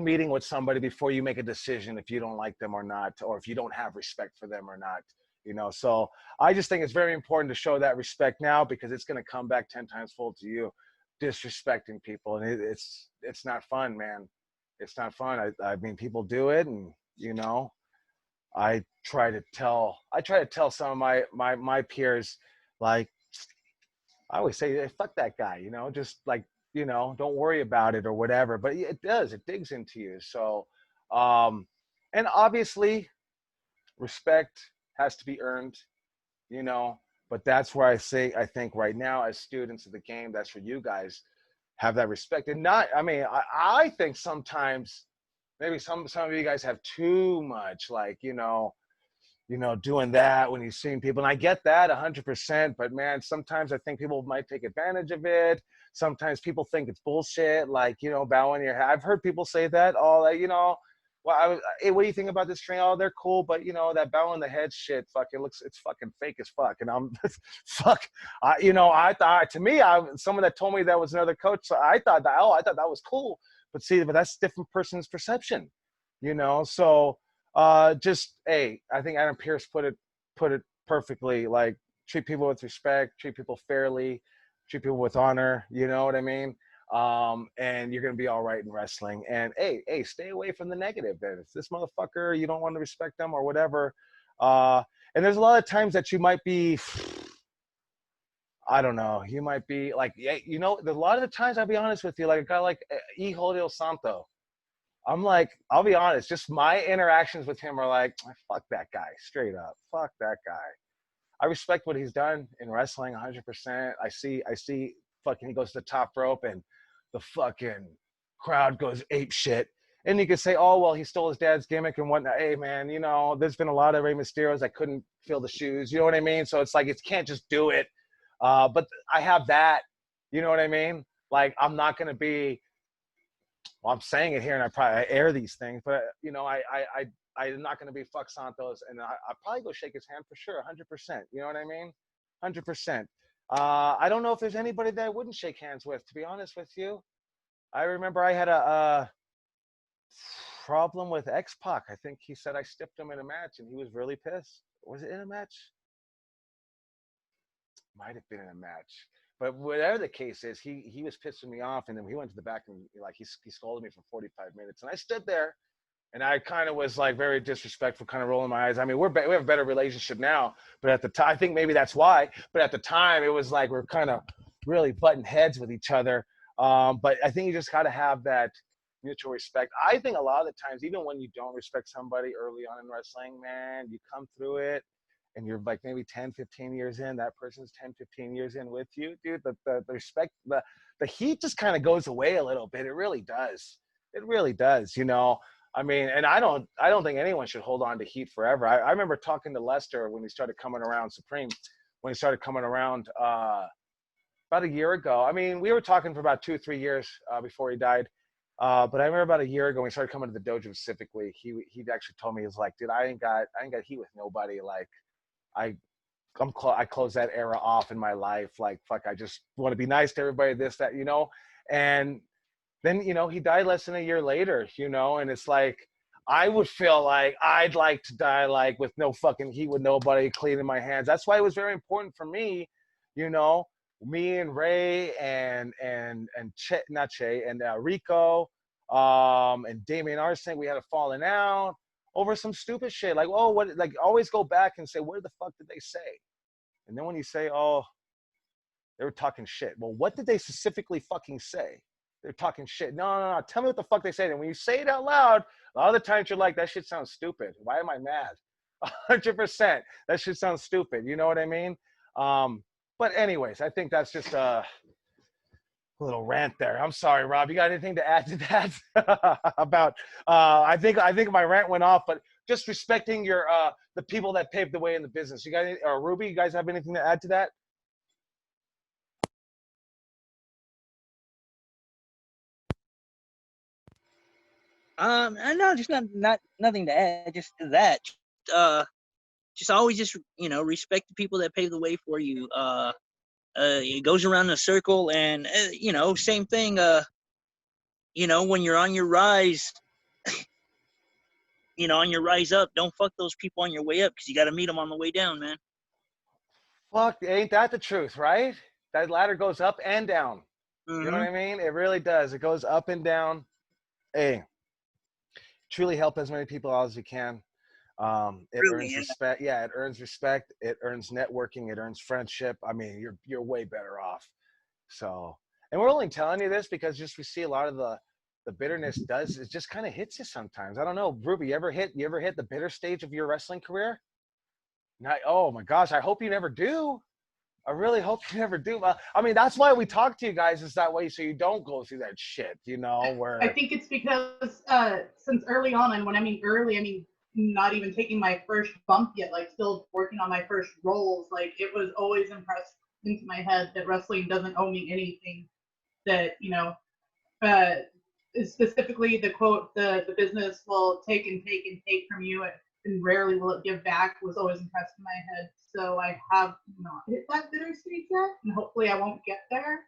meeting with somebody before you make a decision if you don't like them or not, or if you don't have respect for them or not, you know. So I just think it's very important to show that respect now, because it's going to come back 10 times fold to you, disrespecting people. And it's not fun, man. It's not fun. I mean, people do it, and, you know, I try to tell some of my peers, like, I always say, hey, fuck that guy, you know, just like, you know, don't worry about it or whatever. But it digs into you. So, and obviously respect has to be earned, you know, but that's where I think right now, as students of the game, that's where you guys have that respect. And not, I mean, I think sometimes maybe some of you guys have too much, like, you know, doing that when you're seeing people. And I get that 100%, but man, sometimes I think people might take advantage of it. Sometimes people think it's bullshit, like, you know, bowing your head. I've heard people say that, you know, well, hey, what do you think about this train? Oh, they're cool, but you know, that bowing the head shit, it's fucking fake as fuck. And I'm, fuck, you know, I thought, to me, someone that told me that was another coach, so I thought that was cool. But that's a different person's perception, you know? So, just, hey, I think Adam Pearce put it perfectly. Like, treat people with respect, treat people fairly, treat people with honor. You know what I mean? And you're gonna be all right in wrestling. And hey, stay away from the negative. Then if this motherfucker, you don't want to respect them or whatever. And there's a lot of times that you might be, I don't know, you might be like, yeah, you know, a lot of the times, I'll be honest with you, like a guy like Hijo del Santo. I'm like, I'll be honest, just my interactions with him are like, fuck that guy, straight up. Fuck that guy. I respect what he's done in wrestling 100%. I see fucking he goes to the top rope and the fucking crowd goes ape shit. And you could say, oh, well, he stole his dad's gimmick and whatnot. Hey, man, you know, there's been a lot of Rey Mysterios that couldn't fill the shoes. You know what I mean? So it's like, it can't just do it. But I have that. You know what I mean? Like, I'm not going to be, well, I'm saying it here and I air these things, but, you know, I'm not going to be fuck Santos. And I'll probably go shake his hand for sure, 100%. You know what I mean? 100%. I don't know if there's anybody that I wouldn't shake hands with, to be honest with you. I remember I had a problem with X-Pac. I think he said I stiffed him in a match and he was really pissed. Was it in a match? Might have been in a match. But whatever the case is, he was pissing me off, and then he went to the back and like he scolded me for 45 minutes. And I stood there and I kind of was like very disrespectful, kind of rolling my eyes. I mean, we have a better relationship now, but at the time, I think maybe that's why. But at the time, it was like we're kind of really butting heads with each other. But I think you just got to have that mutual respect. I think a lot of the times, even when you don't respect somebody early on in wrestling, man, you come through it and you're like maybe 10, 15 years in, that person's 10, 15 years in with you, dude, the respect, the heat just kind of goes away a little bit. It really does. It really does, you know. I mean, and I don't think anyone should hold on to heat forever. I remember talking to Lester when he started coming around, Supreme, when he started coming around about a year ago. I mean, we were talking for about 2 or 3 years before he died. But I remember about a year ago when he started coming to the dojo specifically, he actually told me, he was like, dude, I ain't got heat with nobody. Like, I closed that era off in my life. Like, fuck, I just want to be nice to everybody, this, that, you know. And then, you know, he died less than a year later, you know, and it's like, I would feel like I'd like to die like with no fucking heat, with nobody, cleaning my hands. That's why it was very important for me, you know, me and Ray and Rico, and Damian Arsenic, we had a falling out over some stupid shit. Like, oh, what? Like, always go back and say, what the fuck did they say? And then when you say, oh, they were talking shit. Well, what did they specifically fucking say? They're talking shit. No. Tell me what the fuck they say. And when you say it out loud, a lot of the times you're like, that shit sounds stupid. Why am I mad? 100%. That shit sounds stupid. You know what I mean? But anyways, I think that's just a little rant there. I'm sorry, Rob. You got anything to add to that? About I think my rant went off, but just respecting your the people that paved the way in the business. You guys, or Ruby, you guys have anything to add to that? No, just not nothing to add. Just that. Uh, just always just respect the people that pave the way for you. It goes around in a circle, and same thing. When you're on your rise, on your rise up, don't fuck those people on your way up, because you got to meet them on the way down, man. Fuck, ain't that the truth, right? That ladder goes up and down. Mm-hmm. You know what I mean? It really does. It goes up and down. Hey, truly help as many people out as you can. It really earns respect. Yeah, it earns respect. It earns networking. It earns friendship. I mean, you're way better off. So, and we're only telling you this because just we see a lot of the bitterness it just kind of hits you sometimes. I don't know, Ruby, you ever hit the bitter stage of your wrestling career? Not, oh my gosh, I hope you never do. I really hope you never do. I mean, that's why we talk to you guys, is that way so you don't go through that shit, where I think it's because since early on, and when I mean early, I mean not even taking my first bump yet, like still working on my first roles, like it was always impressed into my head that wrestling doesn't owe me anything, that specifically the quote, the business will take and take and take from you, and rarely will it give back, was always impressed in my head. So I have not hit that bitter stage yet, and hopefully I won't get there.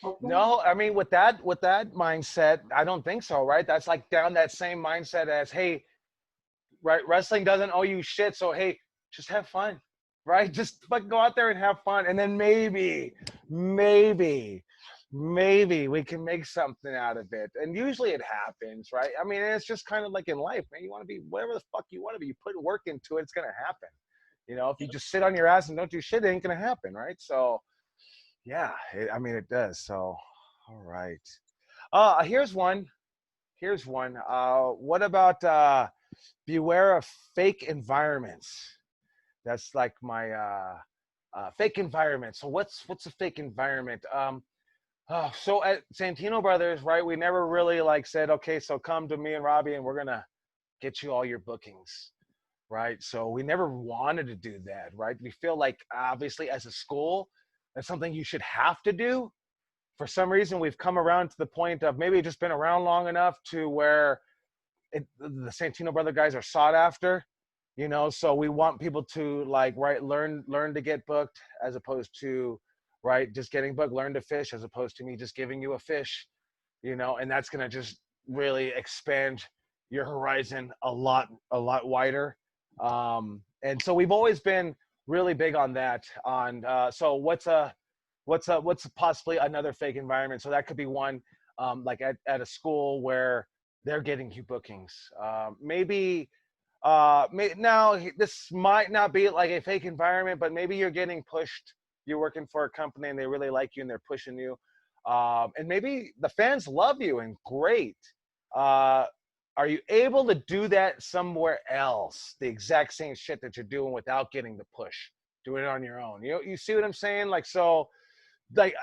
Hopefully. No, I mean, with that mindset, I don't think so, right? That's like down that same mindset as, hey, right, wrestling doesn't owe you shit, so hey, just have fun, right? Just go out there and have fun, and then maybe we can make something out of it. And usually it happens, right? I mean, it's just kind of like in life, man. You want to be whatever the fuck you want to be. You put work into it, it's gonna happen. If you just sit on your ass and don't do shit, it ain't gonna happen, right? So yeah, it does. So all right. Here's one. What about beware of fake environments? That's like my fake environment. So what's a fake environment? So at Santino Brothers, right? We never really like said, okay, so come to me and Robbie, and we're gonna get you all your bookings, right? So we never wanted to do that, right? We feel like obviously as a school, that's something you should have to do. For some reason, we've come around to the point of maybe just been around long enough to where the Santino Brother guys are sought after, so we want people to like, right, learn to get booked as opposed to, right, just getting booked, learn to fish as opposed to me just giving you a fish, and that's going to just really expand your horizon a lot wider. And so we've always been really big on that. So what's possibly another fake environment? So that could be one, like at a school where they're getting you bookings. Now this might not be like a fake environment, but maybe you're getting pushed. You're working for a company and they really like you and they're pushing you. And maybe the fans love you and great. Are you able to do that somewhere else? The exact same shit that you're doing without getting the push, doing it on your own. You see what I'm saying? Like, so like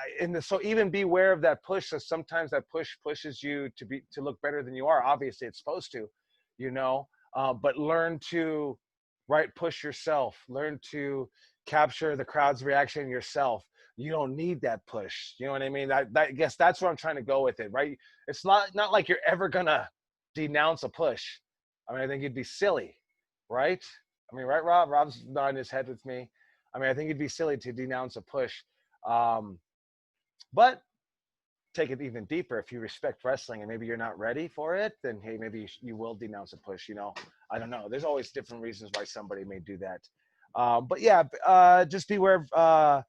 so even beware of that push. So sometimes that push pushes you to look better than you are. Obviously it's supposed to, but learn to, right, push yourself, learn to capture the crowd's reaction yourself. You don't need that push. You know what I mean? I guess that's where I'm trying to go with it, right? It's not like you're ever gonna denounce a push. I mean, I think you'd be silly, right? I mean, right, Rob? Rob's nodding his head with me. I mean, I think it'd be silly to denounce a push. But take it even deeper. If you respect wrestling and maybe you're not ready for it, then hey, maybe you will denounce a push. I don't know. There's always different reasons why somebody may do that. But yeah, just beware of,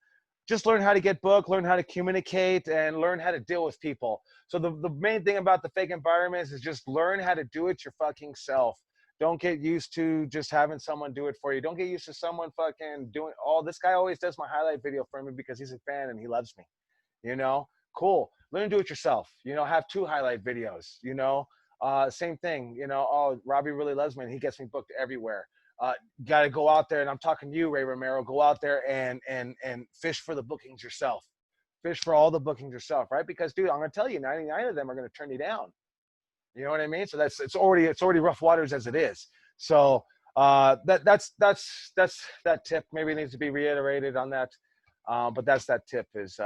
just learn how to get booked, learn how to communicate, and learn how to deal with people. So the main thing about the fake environments is just learn how to do it your fucking self. Don't get used to just having someone do it for you. Don't get used to someone fucking doing this guy always does my highlight video for me because he's a fan and he loves me. Cool. Learn to do it yourself. Have 2 highlight videos. Same thing. Oh, Robbie really loves me and he gets me booked everywhere. Got to go out there, and I'm talking to you, Ray Romero. Go out there and fish for the bookings yourself. Fish for all the bookings yourself, right? Because, dude, I'm gonna tell you, 99 of them are gonna turn you down. You know what I mean? So it's already rough waters as it is. So that's that tip. Maybe it needs to be reiterated on that. But that's that tip is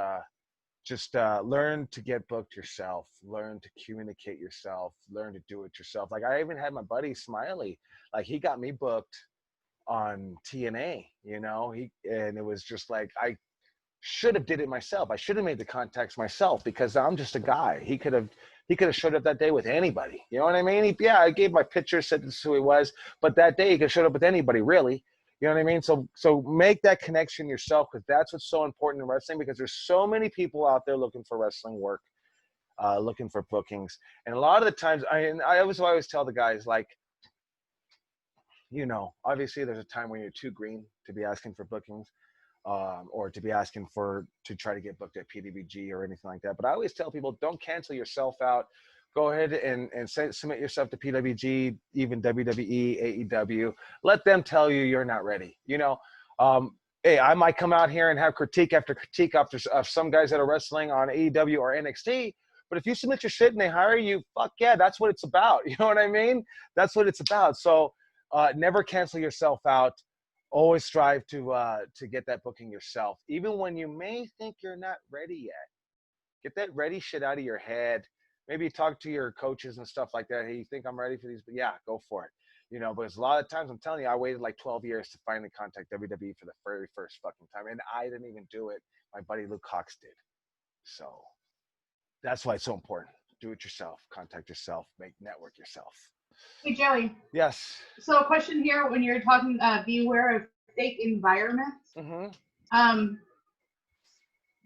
just learn to get booked yourself, learn to communicate yourself, learn to do it yourself. Like I even had my buddy Smiley, like he got me booked on TNA, and it was just like, I should have did it myself. I should have made the contacts myself because I'm just a guy. He could have showed up that day with anybody. You know what I mean? I gave my picture, said this is who he was, but that day he could have showed up with anybody, really. You know what I mean? So make that connection yourself, because that's what's so important in wrestling, because there's so many people out there looking for wrestling work, looking for bookings. And a lot of the times, I always tell the guys, like, obviously there's a time when you're too green to be asking for bookings, or to be asking to try to get booked at PWG or anything like that. But I always tell people, don't cancel yourself out. Go ahead and submit yourself to PWG, even WWE, AEW. Let them tell you you're not ready. Hey, I might come out here and have critique after critique after some guys that are wrestling on AEW or NXT. But if you submit your shit and they hire you, fuck yeah, that's what it's about. You know what I mean? That's what it's about. So never cancel yourself out. Always strive to get that booking yourself, even when you may think you're not ready yet. Get that ready shit out of your head. Maybe talk to your coaches and stuff like that. Hey, you think I'm ready for these? But yeah, go for it. Because a lot of times, I'm telling you, I waited like 12 years to finally contact WWE for the very first fucking time. And I didn't even do it. My buddy Luke Cox did. So that's why it's so important. Do it yourself. Contact yourself. Network yourself. Hey, Joey. Yes. So a question here, when you're talking, beware of fake environments. Mm-hmm.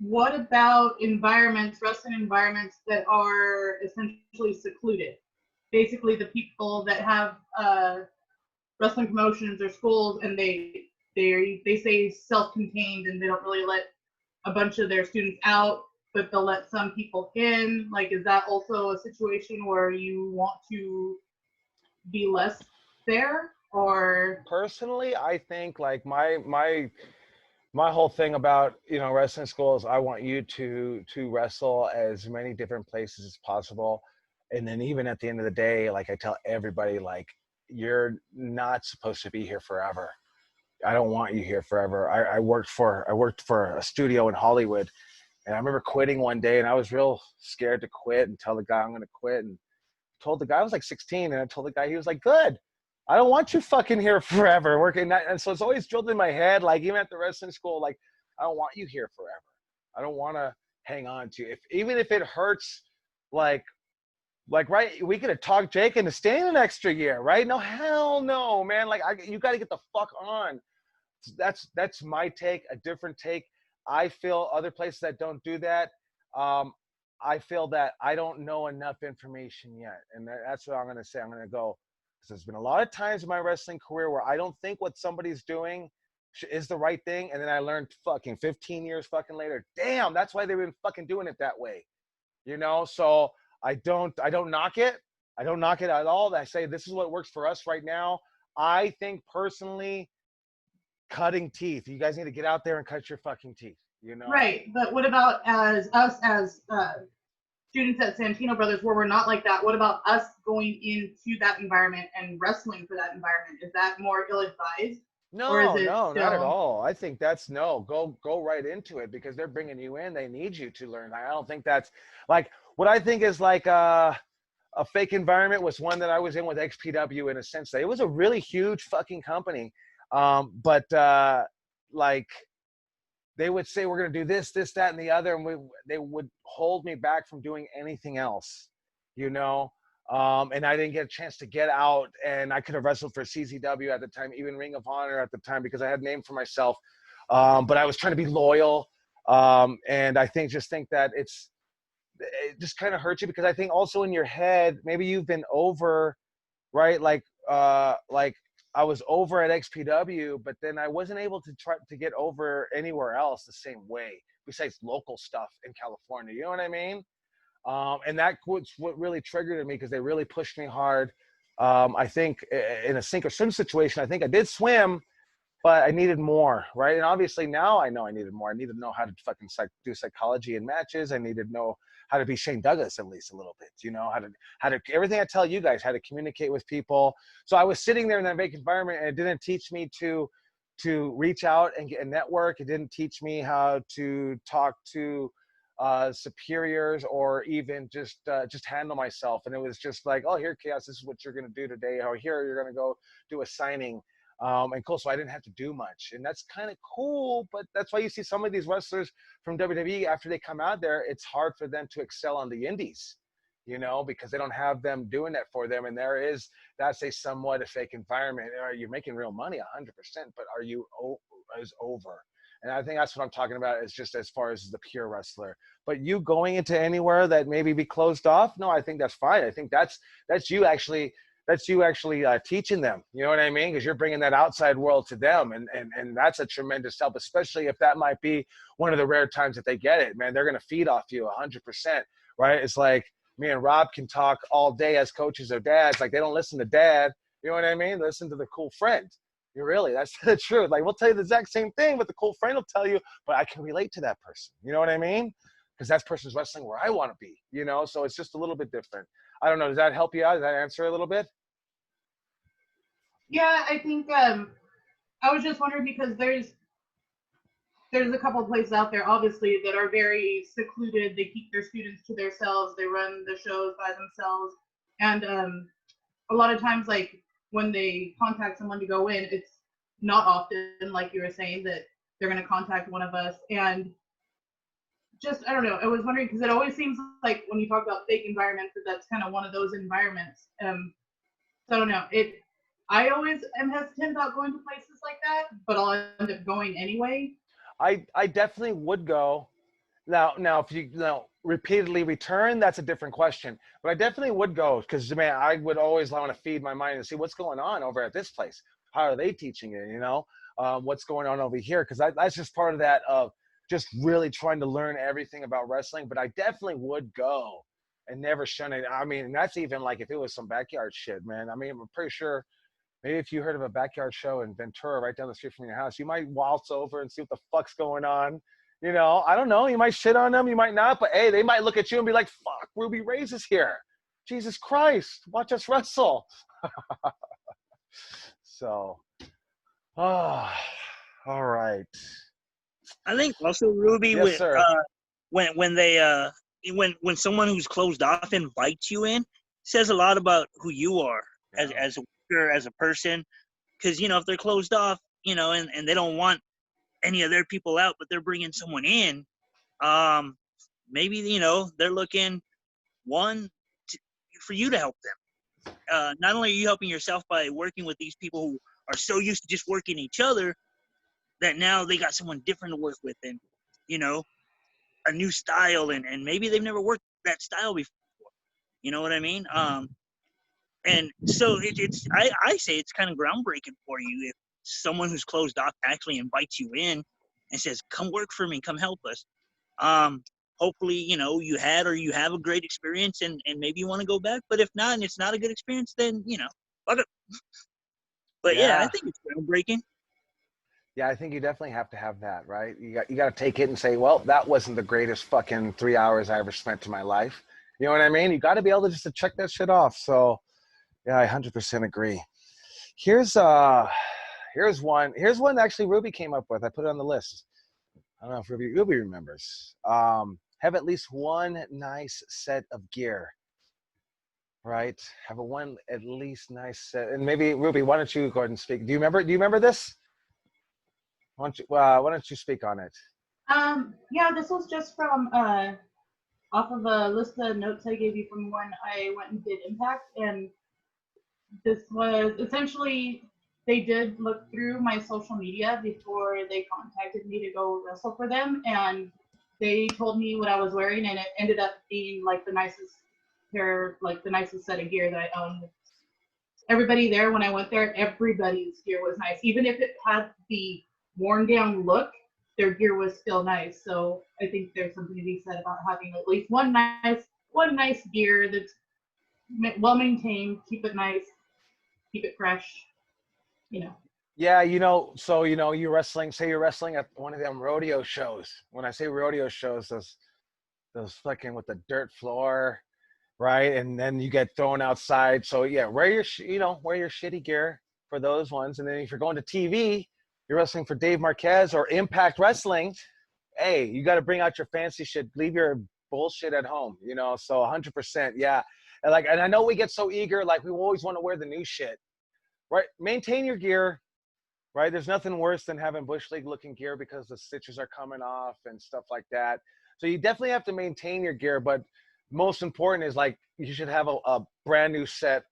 What about wrestling environments that are essentially secluded? Basically, the people that have wrestling promotions or schools, and they say self-contained, and they don't really let a bunch of their students out, but they'll let some people in. Like, is that also a situation where you want to be less there? or Personally, I think like my whole thing about, you know, wrestling school is I want you to wrestle as many different places as possible. And then even at the end of the day, like I tell everybody, like, you're not supposed to be here forever. I don't want you here forever. I worked for a studio in Hollywood, and I remember quitting one day, and I was real scared to quit and tell the guy I'm going to quit. And told the guy, I was like 16, and I told the guy, he was like, good. I don't want you fucking here forever working that. And so it's always drilled in my head, like even at the wrestling school, like, I don't want you here forever. I don't want to hang on to you. Even if it hurts, like, right, we could have talked Jake into staying an extra year, right? No, hell no, man. Like, you got to get the fuck on. That's my take, a different take. I feel other places that don't do that, I feel that I don't know enough information yet. And that's what I'm going to say. I'm going to go, because there's been a lot of times in my wrestling career where I don't think what somebody's doing is the right thing. And then I learned fucking 15 years fucking later, damn, that's why they've been fucking doing it that way. You know? So I don't knock it. I don't knock it at all. I say, this is what works for us right now. I think personally, cutting teeth. You guys need to get out there and cut your fucking teeth, you know? right. But what about as us as students at Santino Brothers, where we're not like that? What about us going into that environment and wrestling for that environment? Is that more ill-advised? Or is No, it no, still... not at all. I think that's go right into it, because they're bringing you in. They need you to learn. I don't think that's like, what I think is like a fake environment was one that I was in with XPW, in a sense that it was a really huge fucking company. But like, they would say, we're going to do this, that, and the other. And they would hold me back from doing anything else, you know? And I didn't get a chance to get out, and I could have wrestled for CZW at the time, even Ring of Honor at the time, because I had a name for myself. But I was trying to be loyal. And I think that it just kind of hurts you, because I think also in your head, maybe you've been over, right? Like I was over at XPW, but then I wasn't able to try to get over anywhere else the same way, besides local stuff in California. You know what I mean? And that's what really triggered in me, because they really pushed me hard. I think in a sink or swim situation, I think I did swim, but I needed more, right? And obviously now I know I needed more. I needed to know how to fucking do psychology in matches. I needed to know how to be Shane Douglas at least a little bit, you know, how to everything I tell you guys, how to communicate with people. So I was sitting there in that vacant environment, and it didn't teach me to reach out and get a network. It didn't teach me how to talk to superiors, or even just handle myself. And it was just like, oh, here, Chaos, this is what you're going to do today. Or here, you're going to go do a signing. And cool, so I didn't have to do much, and that's kind of cool. But that's why you see some of these wrestlers from WWE, after they come out there, it's hard for them to excel on the indies, you know, because they don't have them doing that for them. And that's a somewhat a fake environment. You're making real money 100%, but are you is over? And I think that's what I'm talking about, is just as far as the pure wrestler. But you going into anywhere that maybe be closed off, no, I think that's fine. I think that's you actually teaching them, you know what I mean? Because you're bringing that outside world to them, and that's a tremendous help, especially if that might be one of the rare times that they get it, man. They're going to feed off you 100%, right? It's like me and Rob can talk all day as coaches or dads. Like, they don't listen to dad, you know what I mean? They listen to the cool friend. That's the truth. Like, we'll tell you the exact same thing, but the cool friend will tell you, but I can relate to that person. You know what I mean? Because that person's wrestling where I want to be, you know? So it's just a little bit different. I don't know. Does that help you out? Does that answer a little bit? Yeah, I think I was just wondering, because there's a couple of places out there, obviously, that are very secluded. They keep their students to themselves. They run the shows by themselves. And a lot of times, like, when they contact someone to go in, it's not often, like you were saying, that they're going to contact one of us. And just, I don't know, I was wondering, because it always seems like when you talk about fake environments, that's kind of one of those environments. So I don't know. I always am hesitant about going to places like that, but I'll end up going anyway. I definitely would go. Now, if you repeatedly return, that's a different question. But I definitely would go, because, man, I would always want to feed my mind and see what's going on over at this place. How are they teaching it? You know, what's going on over here? Because that's just part of that, of just really trying to learn everything about wrestling. But I definitely would go and never shun it. I mean, that's even like if it was some backyard shit, man. I mean, I'm pretty sure maybe if you heard of a backyard show in Ventura right down the street from your house, you might waltz over and see what the fuck's going on. You know, I don't know. You might shit on them, you might not, but hey, they might look at you and be like, fuck, Ruby Ray's is here. Jesus Christ, watch us wrestle. So, all right. I think also Ruby Yes, with sir. when someone who's closed off invites you in, says a lot about who you are as a worker, as a person. Because you know, if they're closed off, you know, and they don't want any of their people out, but they're bringing someone in, maybe you know they're looking for you to help them. Not only are you helping yourself by working with these people who are so used to just working each other that now they got someone different to work with, and you know, a new style, and maybe they've never worked that style before. You know what I mean? And so I say it's kind of groundbreaking for you if someone who's closed off actually invites you in and says, "Come work for me, come help us." Hopefully, you know, you have a great experience, and maybe you want to go back. But if not, and it's not a good experience, then you know, fuck it. But yeah, I think it's groundbreaking. Yeah, I think you definitely have to have that, right? You got to take it and say, well, that wasn't the greatest fucking 3 hours I ever spent in my life. You know what I mean? You got to be able to just to check that shit off. So, yeah, I 100% agree. Here's one that actually Ruby came up with. I put it on the list. I don't know if Ruby remembers. Have at least one nice set of gear, right? Have at least nice set. And maybe Ruby, why don't you go ahead and speak? Do you remember this? Why don't you speak on it? Yeah, this was just from off of a list of notes I gave you from when I went and did Impact, and this was essentially they did look through my social media before they contacted me to go wrestle for them, and they told me what I was wearing, and it ended up being like the nicest set of gear that I owned. Everybody there, when I went there, everybody's gear was nice, even if it had the worn down look. Their gear was still nice. So I think there's something to be said about having at least one nice gear that's well maintained. Keep it nice, keep it fresh. You know. Yeah, so you're wrestling. Say you're wrestling at one of them rodeo shows. When I say rodeo shows, those fucking with the dirt floor, right? And then you get thrown outside. So yeah, wear your shitty gear for those ones. And then if you're going to TV, you're wrestling for Dave Marquez or Impact Wrestling, hey, you got to bring out your fancy shit. Leave your bullshit at home, So 100%, yeah. And I know we get so eager, like we always want to wear the new shit, right? Maintain your gear, right? There's nothing worse than having Bush League looking gear because the stitches are coming off and stuff like that. So you definitely have to maintain your gear, but most important is like you should have a brand new set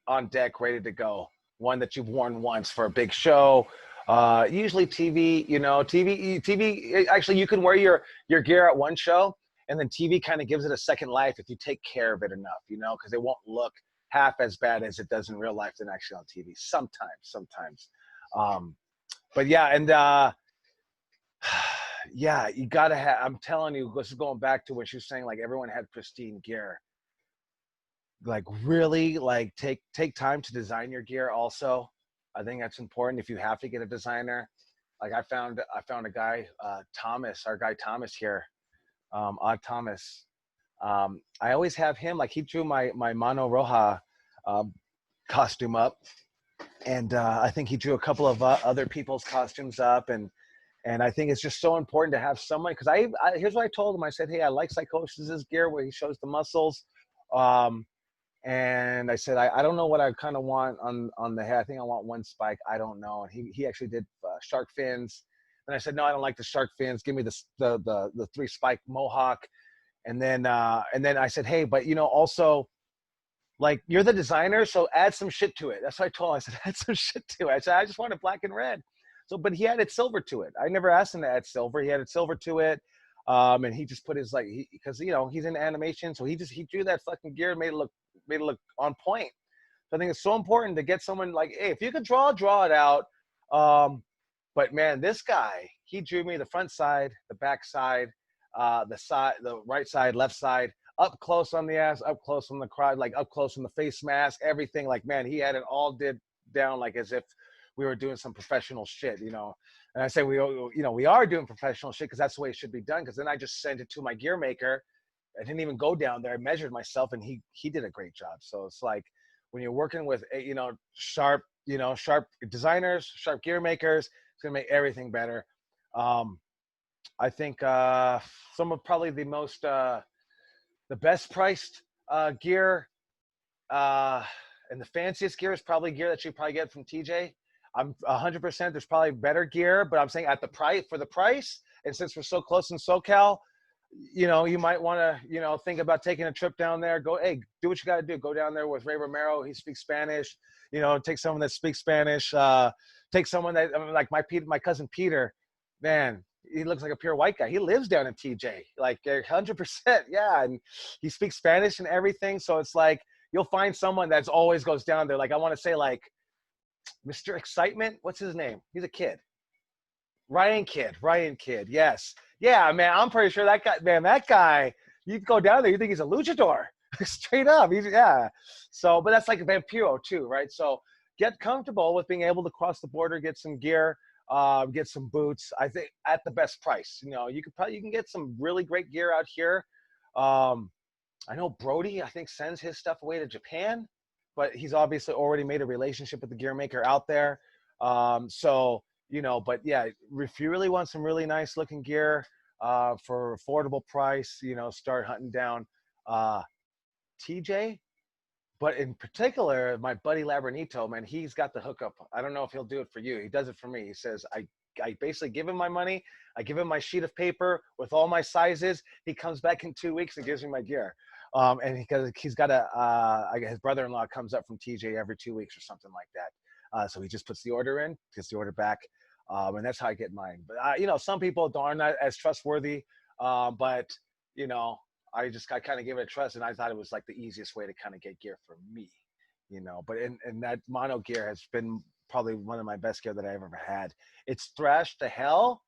on deck ready to go. One that you've worn once for a big show. Usually TV, TV, actually you can wear your gear at one show and then TV kind of gives it a second life if you take care of it enough, because it won't look half as bad as it does in real life than actually on TV. Sometimes. But yeah, and yeah, you gotta have, I'm telling you, this is going back to what she was saying, like everyone had pristine gear. Like really like take time to design your gear also. I think that's important if you have to get a designer. Like I found a guy, Thomas, our guy Thomas here, Odd Thomas. I always have him, like he drew my Mano Roja costume up. And I think he drew a couple of other people's costumes up. And I think it's just so important to have someone, because I here's what I told him. I said, hey, I like Psychosis's gear where he shows the muscles. And I said, I don't know what I kind of want on the head. I think I want one spike. I don't know. And he actually did shark fins. And I said, no, I don't like the shark fins. Give me the 3 spike mohawk. And then I said, hey, but also like you're the designer, so add some shit to it. That's what I told him. I said, add some shit to it. I said, I just want it black and red. So, but he added silver to it. I never asked him to add silver. He added silver to it. And he just put his because he's in animation, so he drew that fucking gear and made it look on point. So I think it's so important to get someone like, hey, if you could draw it out. But man, this guy, he drew me the front side, the back side, the right side, left side, up close on the ass, up close on the crowd, like up close on the face mask, everything. Like, man, he had it all did down like as if we were doing some professional shit, you know. And I say we are doing professional shit because that's the way it should be done. Because then I just sent it to my gear maker. I didn't even go down there. I measured myself, and he did a great job. So it's like when you're working with sharp designers, sharp gear makers, it's gonna make everything better. I think some of probably the most the best priced gear and the fanciest gear is probably gear that you probably get from TJ. I'm 100%. There's probably better gear, but I'm saying at the price for the price. And since we're so close in SoCal, you know, you might want to, you know, think about taking a trip down there. Go, hey, do what you got to do. Go down there with Ray Romero. He speaks Spanish. You know, take someone that speaks Spanish. Take someone that, I mean, like my cousin Peter. Man, he looks like a pure white guy. He lives down in TJ, like 100%. Yeah, and he speaks Spanish and everything. So it's like you'll find someone that's always goes down there. Like I want to say, like Mr. Excitement. What's his name? He's a kid. Ryan Kidd. Yes. Yeah, man. I'm pretty sure that guy. You go down there, you think he's a luchador, straight up. Yeah. So, but that's like Vampiro too, right? So, get comfortable with being able to cross the border, get some gear, get some boots. I think at the best price. You know, you can get some really great gear out here. I know Brody, I think, sends his stuff away to Japan, but he's obviously already made a relationship with the gear maker out there. So, you know, but yeah, if you really want some really nice looking gear for affordable price, you know, start hunting down TJ. But in particular, my buddy Labranito, man, he's got the hookup. I don't know if he'll do it for you. He does it for me. He says, I basically give him my money. I give him my sheet of paper with all my sizes. He comes back in 2 weeks and gives me my gear. And because he's got his brother-in-law comes up from TJ every 2 weeks or something like that. So he just puts the order in, gets the order back. And that's how I get mine. But, you know, some people are not as trustworthy. But, you know, I kind of gave it a trust, and I thought it was like the easiest way to kind of get gear for me, you know. But and that mono gear has been probably one of my best gear that I've ever had. It's thrashed to hell.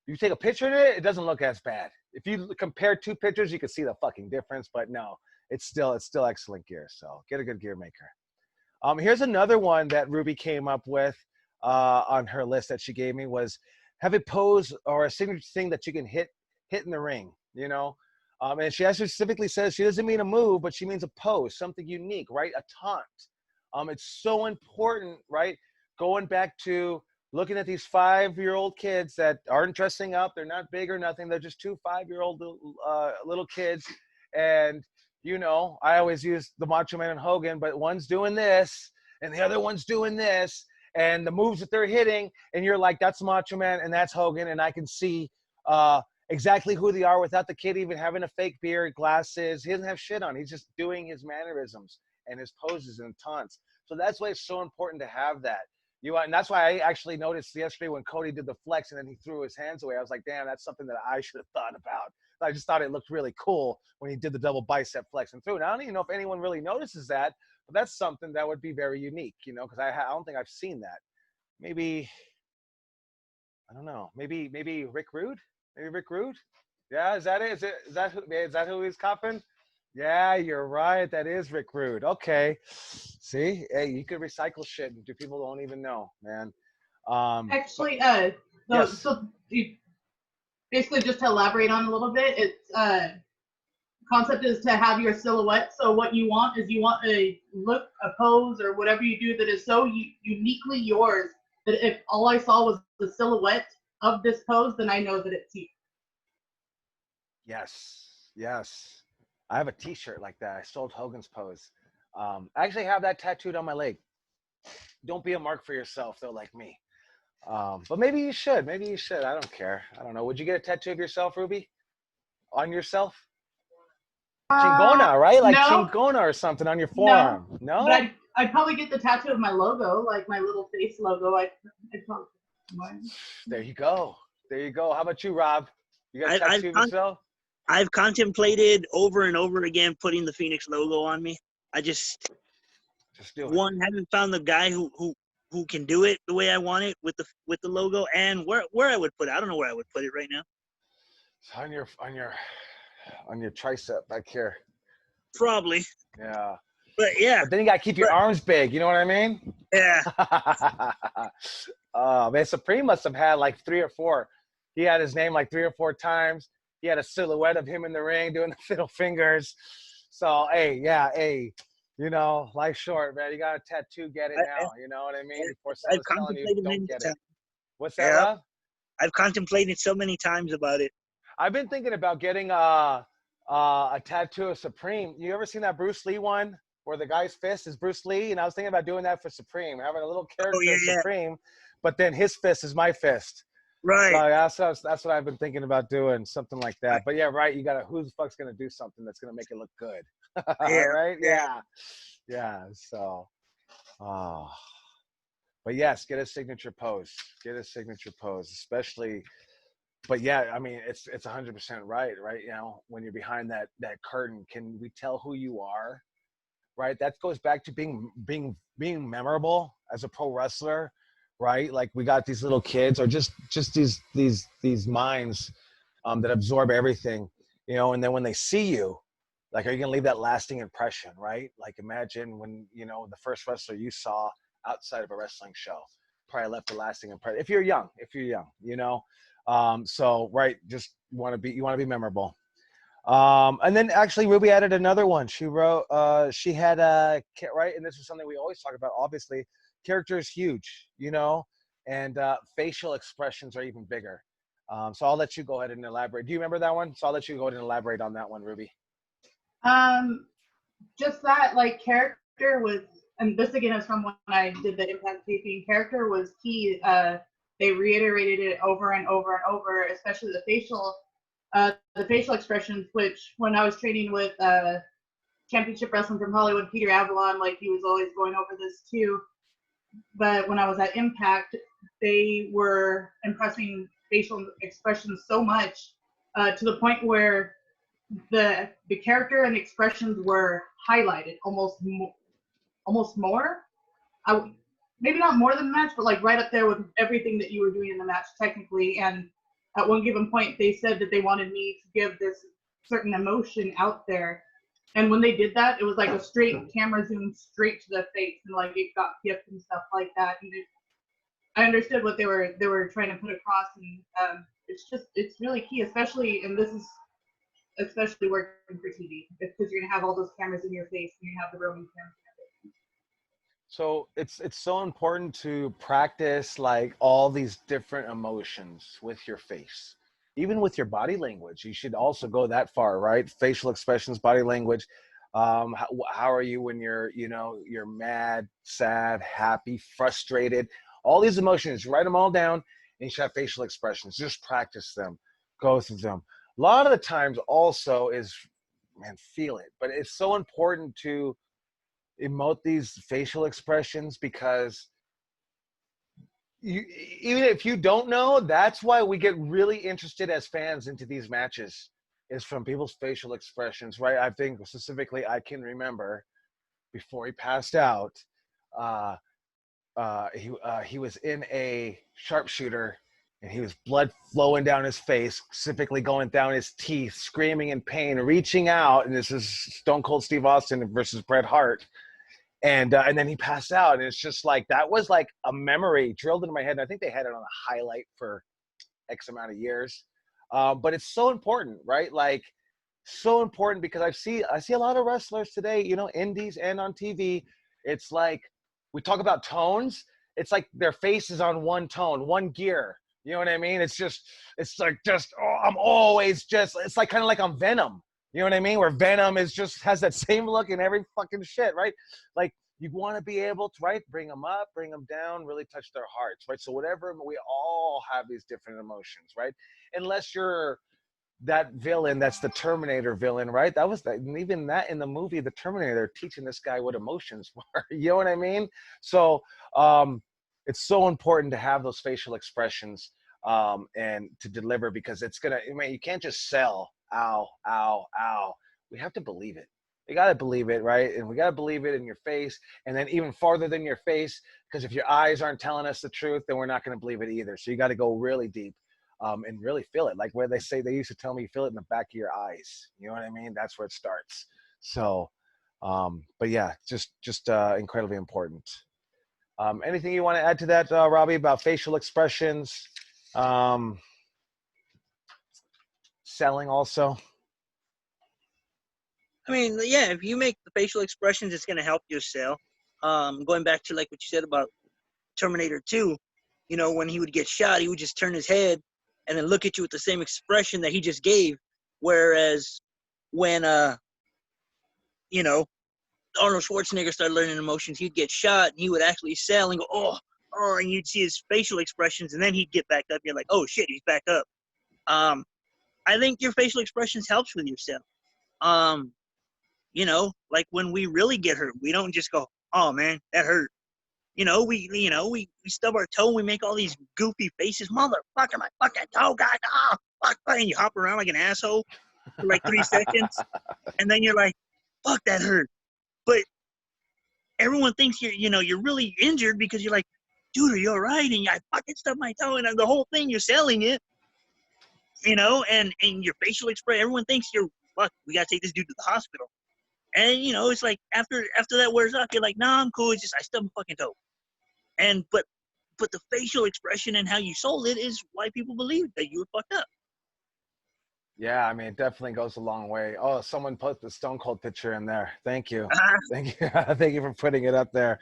You take a picture of it, it doesn't look as bad. If you compare two pictures, you can see the fucking difference. But no, it's still excellent gear. So get a good gear maker. Here's another one that Ruby came up with on her list that she gave me was have a pose or a signature thing that you can hit in the ring, you know. And she actually specifically says she doesn't mean a move, but she means a pose, something unique, right? A taunt. It's so important, right? Going back to looking at these 5-year-old kids that aren't dressing up. They're not big or nothing. They're just two 5-year-old little kids. And, you know, I always use the Macho Man and Hogan, but one's doing this and the other one's doing this. And the moves that they're hitting, and you're like, that's Macho Man and that's Hogan. And I can see exactly who they are without the kid even having a fake beard, glasses. He doesn't have shit on. He's just doing his mannerisms and his poses and taunts. So that's why it's so important to have that. And that's why I actually noticed yesterday when Cody did the flex and then he threw his hands away. I was like, damn, that's something that I should have thought about. I just thought it looked really cool when he did the double bicep flex and threw. And I don't even know if anyone really notices that, but that's something that would be very unique, you know, because I don't think I've seen that. Maybe, I don't know, maybe Rick Rude? Maybe Rick Rude? Yeah, is that it? Is that who he's copping? Yeah, you're right. That is Rick Rude. Okay. See? Hey, you could recycle shit and people don't even know, man. Actually, yes. so basically just to elaborate on a little bit, it's concept is to have your silhouette. So what you want is you want a look, a pose, or whatever you do that is so uniquely yours that if all I saw was the silhouette of this pose, then I know that it's you. Yes. I have a t-shirt like that. I sold Hogan's pose. I actually have that tattooed on my leg. Don't be a mark for yourself, though, like me. But maybe you should. I don't care. I don't know. Would you get a tattoo of yourself, Ruby? On yourself? Chingona, right? Like no. Chingona or something on your forearm. No? But I'd probably get the tattoo of my logo, like my little face logo. I'd probably. There you go. How about you, Rob? You got a tattoo of yourself? I've contemplated over and over again putting the Phoenix logo on me. I just do it. Haven't found the guy who can do it the way I want it with the logo, and where I would put it. I don't know where I would put it right now. It's on your tricep back here. Probably. Yeah. But yeah, But then you got to keep your arms big. You know what I mean? yeah. Man, Supreme must have had like 3 or 4. He had his name like 3 or 4 times. He had a silhouette of him in the ring doing the fiddle fingers. So, hey, you know, life's short, man. You got a tattoo, get it I, now. You know what I mean? Before I've someone's telling you, contemplated don't many get it. times. What's that, Yeah, Rob? I've contemplated so many times about it. I've been thinking about getting a tattoo of Supreme. You ever seen that Bruce Lee one where the guy's fist is Bruce Lee? And I was thinking about doing that for Supreme, having a little Oh character yeah, of yeah. Supreme, but then his fist is my fist. Right. So that's what I've been thinking about doing, something like that. But yeah, right. You gotta, who the fuck's gonna do something that's gonna make it look good? Yeah. Right? Yeah. Yeah. So, oh, but yes, get a signature pose. Get a signature pose, especially. But yeah, I mean, it's 100% right. You know, when you're behind that curtain, can we tell who you are? Right. That goes back to being memorable as a pro wrestler, right? Like we got these little kids, or just these minds that absorb everything, you know. And then when they see you, like, are you gonna leave that lasting impression, right? Like imagine when, you know, the first wrestler you saw outside of a wrestling show probably left a lasting impression. If you're young, you know. So right, just you want to be memorable. And then actually Ruby added another one. She wrote, she had right, and this is something we always talk about. Obviously, character is huge, you know, and facial expressions are even bigger. So I'll let you go ahead and elaborate. Do you remember that one? So I'll let you go ahead and elaborate on that one, Ruby. Just that, like, character was, and this again is from when I did the Impact taping. Character was key. They reiterated it over and over and over, especially the facial expressions. Which when I was training with Championship Wrestling from Hollywood, Peter Avalon, like he was always going over this too. But when I was at Impact, they were impressing facial expressions so much to the point where the character and expressions were highlighted almost more. Maybe not more than the match, but like right up there with everything that you were doing in the match technically. And at one given point, they said that they wanted me to give this certain emotion out there. And when they did that, it was like a straight camera zoom straight to the face, and like it got gift and stuff like that. And I understood what they were trying to put across, and it's really key, especially, and this is especially working for TV, because you're gonna have all those cameras in your face, and you have the roaming cameras. So it's so important to practice like all these different emotions with your face, even with your body language. You should also go that far, right? Facial expressions, body language. How are you when you're, you know, you're mad, sad, happy, frustrated? All these emotions, write them all down, and you should have facial expressions. Just practice them, go through them. A lot of the times also is, man, feel it. But it's so important to emote these facial expressions because you, even if you don't know, that's why we get really interested as fans into these matches, is from people's facial expressions, right? I think specifically I can remember before he passed out, he was in a sharpshooter and he was blood flowing down his face, specifically going down his teeth, screaming in pain, reaching out. And this is Stone Cold Steve Austin versus Bret Hart. And then he passed out, and it's just like, that was like a memory drilled into my head. And I think they had it on a highlight for X amount of years. But it's so important, right? Like, so important, because I see a lot of wrestlers today, you know, indies and on TV. It's like, we talk about tones. It's like their face is on one tone, one gear. You know what I mean? It's like, I'm always just, it's like kind of like I'm Venom. You know what I mean? Where Venom is just has that same look in every fucking shit, right? Like, you want to be able to, right, bring them up, bring them down, really touch their hearts, right? So whatever, we all have these different emotions, right? Unless you're that villain, that's the Terminator villain, right? That was and even that in the movie, the Terminator, they're teaching this guy what emotions were. You know what I mean? So it's so important to have those facial expressions and to deliver, because it's gonna, I mean, you can't just sell ow, ow, ow. We have to believe it. You got to believe it, right? And we got to believe it in your face, and then even farther than your face, because if your eyes aren't telling us the truth, then we're not going to believe it either. So you got to go really deep and really feel it. Like where they used to tell me, you feel it in the back of your eyes. You know what I mean? That's where it starts. So But yeah, just incredibly important. Anything you want to add to that, Robbie, about facial expressions, selling also? I mean, yeah, if you make the facial expressions, it's going to help you sell. Going back to like what you said about Terminator 2, you know, when he would get shot, he would just turn his head and then look at you with the same expression that he just gave. Whereas when, you know, Arnold Schwarzenegger started learning emotions, he'd get shot and he would actually sell and go, oh, and you'd see his facial expressions, and then he'd get back up. You're like, oh shit, he's back up. I think your facial expressions helps with your sell. You know, like when we really get hurt, we don't just go, oh man, that hurt. We stub our toe and we make all these goofy faces. Motherfucker, my fucking toe got, fuck, and you hop around like an asshole for like 3 seconds. And then you're like, fuck, that hurt. But everyone thinks you're really injured because you're like, dude, are you all right? And I fucking stubbed my toe, and the whole thing, you're selling it, and your facial expression, everyone thinks you're, fuck, we got to take this dude to the hospital. And, it's like after that wears off, you're like, nah, I'm cool. It's just I stubbed my fucking toe. And but the facial expression and how you sold it is why people believe that you were fucked up. Yeah, I mean, it definitely goes a long way. Oh, someone put the Stone Cold picture in there. Thank you. Thank you. Thank you for putting it up there.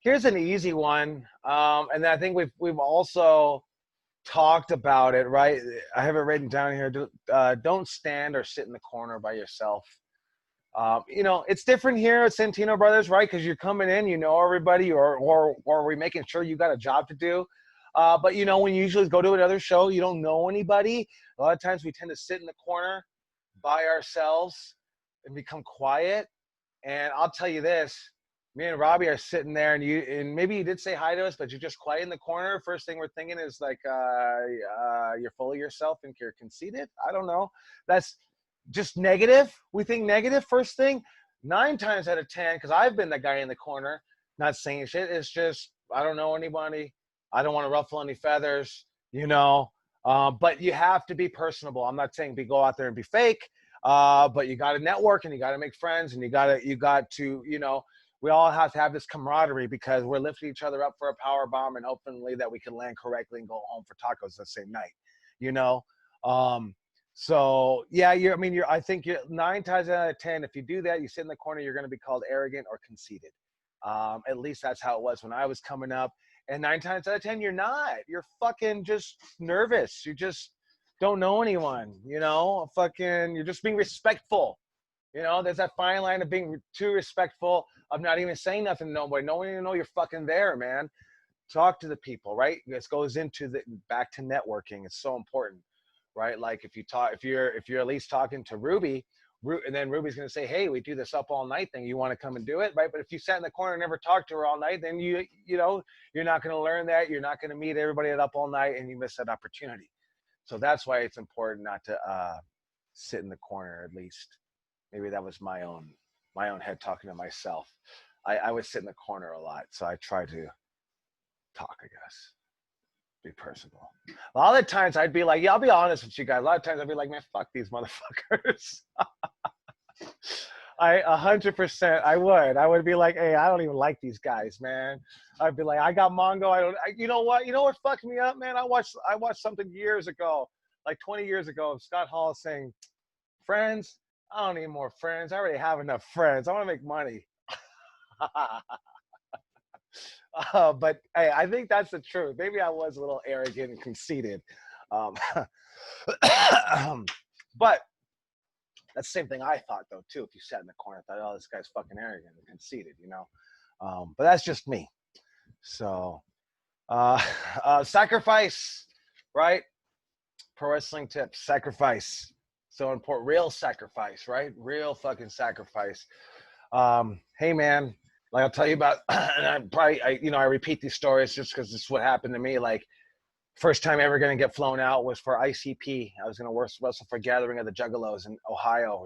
Here's an easy one. And I think we've also talked about it, right? I have it written down here. Don't stand or sit in the corner by yourself. It's different here at Santino Brothers, right? Because you're coming in, you know everybody, or we're making sure you got a job to do. But when you usually go to another show, you don't know anybody. A lot of times we tend to sit in the corner by ourselves and become quiet. And I'll tell you this, me and Robbie are sitting there, and maybe you did say hi to us, but you're just quiet in the corner. First thing we're thinking is like, you're full of yourself and you're conceited. I don't know. That's just negative. We think negative first thing. 9 times out of 10, because I've been the guy in the corner not saying shit, it's just I don't know anybody. I don't want to ruffle any feathers, but you have to be personable. I'm not saying go out there and be fake, but you got to network and you got to make friends, and you got to we all have to have this camaraderie because we're lifting each other up for a power bomb, and hopefully that we can land correctly and go home for tacos the same night, So yeah, I think you're 9 times out of 10, if you do that, you sit in the corner, you're going to be called arrogant or conceited. At least that's how it was when I was coming up. And 9 times out of 10, you're not. You're fucking just nervous. You just don't know anyone. You're just being respectful. There's that fine line of being too respectful, of not even saying nothing to nobody. No one even know you're fucking there, man. Talk to the people, right? This goes into back to networking. It's so important. Right? Like if you're at least talking to Ruby, and then Ruby's going to say, hey, we do this up all night thing. You want to come and do it? Right? But if you sat in the corner and never talked to her all night, then you're not going to learn that. You're not going to meet everybody at up all night, and you miss that opportunity. So that's why it's important not to sit in the corner, at least. Maybe that was my own head talking to myself. I would sit in the corner a lot. So I try to talk, I guess. Be personable. A lot of the times I'd be like, yeah, I'll be honest with you guys. A lot of times I'd be like, man, fuck these motherfuckers. 100%. I would be like, hey, I don't even like these guys, man. I'd be like, I got Mongo. You know what fucked me up, man? I watched something years ago, like 20 years ago, of Scott Hall saying, friends, I don't need more friends. I already have enough friends. I want to make money. But hey, I think that's the truth. Maybe I was a little arrogant and conceited. But that's the same thing I thought, though, too. If you sat in the corner, I thought, oh, this guy's fucking arrogant and conceited, But that's just me. So, sacrifice, right? Pro wrestling tips, sacrifice. So important. Real sacrifice, right? Real fucking sacrifice. Hey, man. Like I'll tell you about, and I repeat these stories just because it's what happened to me. Like, first time ever going to get flown out was for ICP. I was going to wrestle for Gathering of the Juggalos in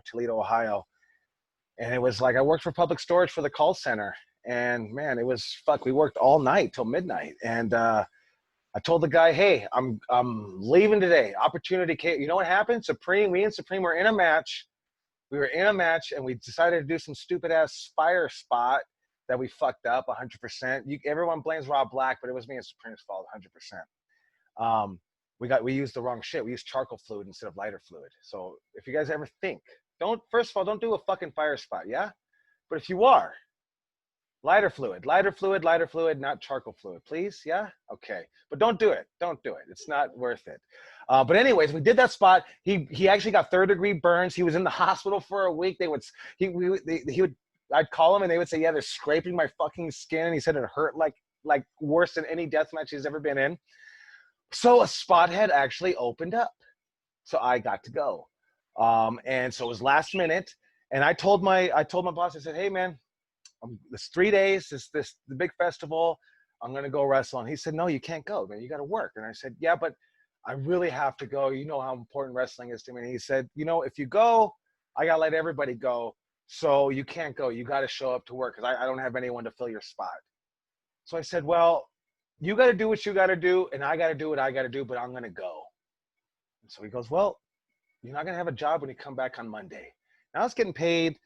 Toledo, Ohio. And it was like I worked for Public Storage for the call center. And, man, it was we worked all night till midnight. And I told the guy, hey, I'm leaving today. Opportunity came. You know what happened? Me and Supreme were in a match. We were in a match, and we decided to do some stupid-ass fire spot that we fucked up 100%. Everyone blames Rob Black, but it was me and Supreme's fault 100%. We used the wrong shit. We used charcoal fluid instead of lighter fluid. So if you guys ever think, first of all, don't do a fucking fire spot, yeah? But if you are, lighter fluid, not charcoal fluid, please, yeah? Okay, but don't do it. Don't do it. It's not worth it. But anyways, we did that spot. He actually got 3rd-degree burns. He was in the hospital for a week. I'd call him and they would say, yeah, they're scraping my fucking skin. And he said it hurt like worse than any death match he's ever been in. So a spot had actually opened up. So I got to go. And so it was last minute. And I told my boss, I said, hey man, it's 3 days, the big festival. I'm going to go wrestle. And he said, no, you can't go, man. You got to work. And I said, yeah, but I really have to go. You know how important wrestling is to me. And he said, if you go, I got to let everybody go. So you can't go. You got to show up to work because I don't have anyone to fill your spot. So I said, well, you got to do what you got to do, and I got to do what I got to do, but I'm going to go. And so he goes, well, you're not going to have a job when you come back on Monday. Now I was getting paid.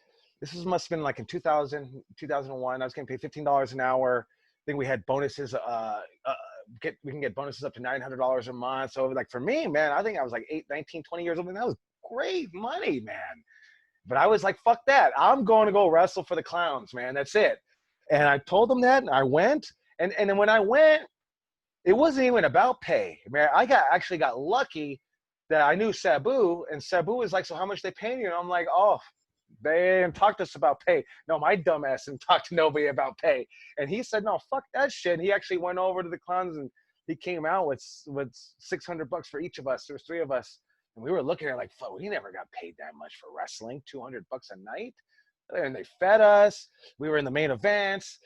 Must have been like in 2001. I was getting paid $15 an hour. I think we had bonuses. We can get bonuses up to $900 a month. So like for me, man, I think I was like 19, 20 years old, and that was great money, man. But I was like, fuck that. I'm going to go wrestle for the clowns, man. That's it. And I told them that, and I went. And then when I went, it wasn't even about pay. Man, I actually got lucky that I knew Sabu, and Sabu was like, so how much they paying you? And I'm like, oh, they didn't talk to us about pay. No, my dumb ass didn't talk to nobody about pay. And he said, no, fuck that shit. And he actually went over to the clowns, and he came out with $600 for each of us. There was 3 of us. And we were looking at it like, fuck, we never got paid that much for wrestling, $200 a night. And they fed us. We were in the main events.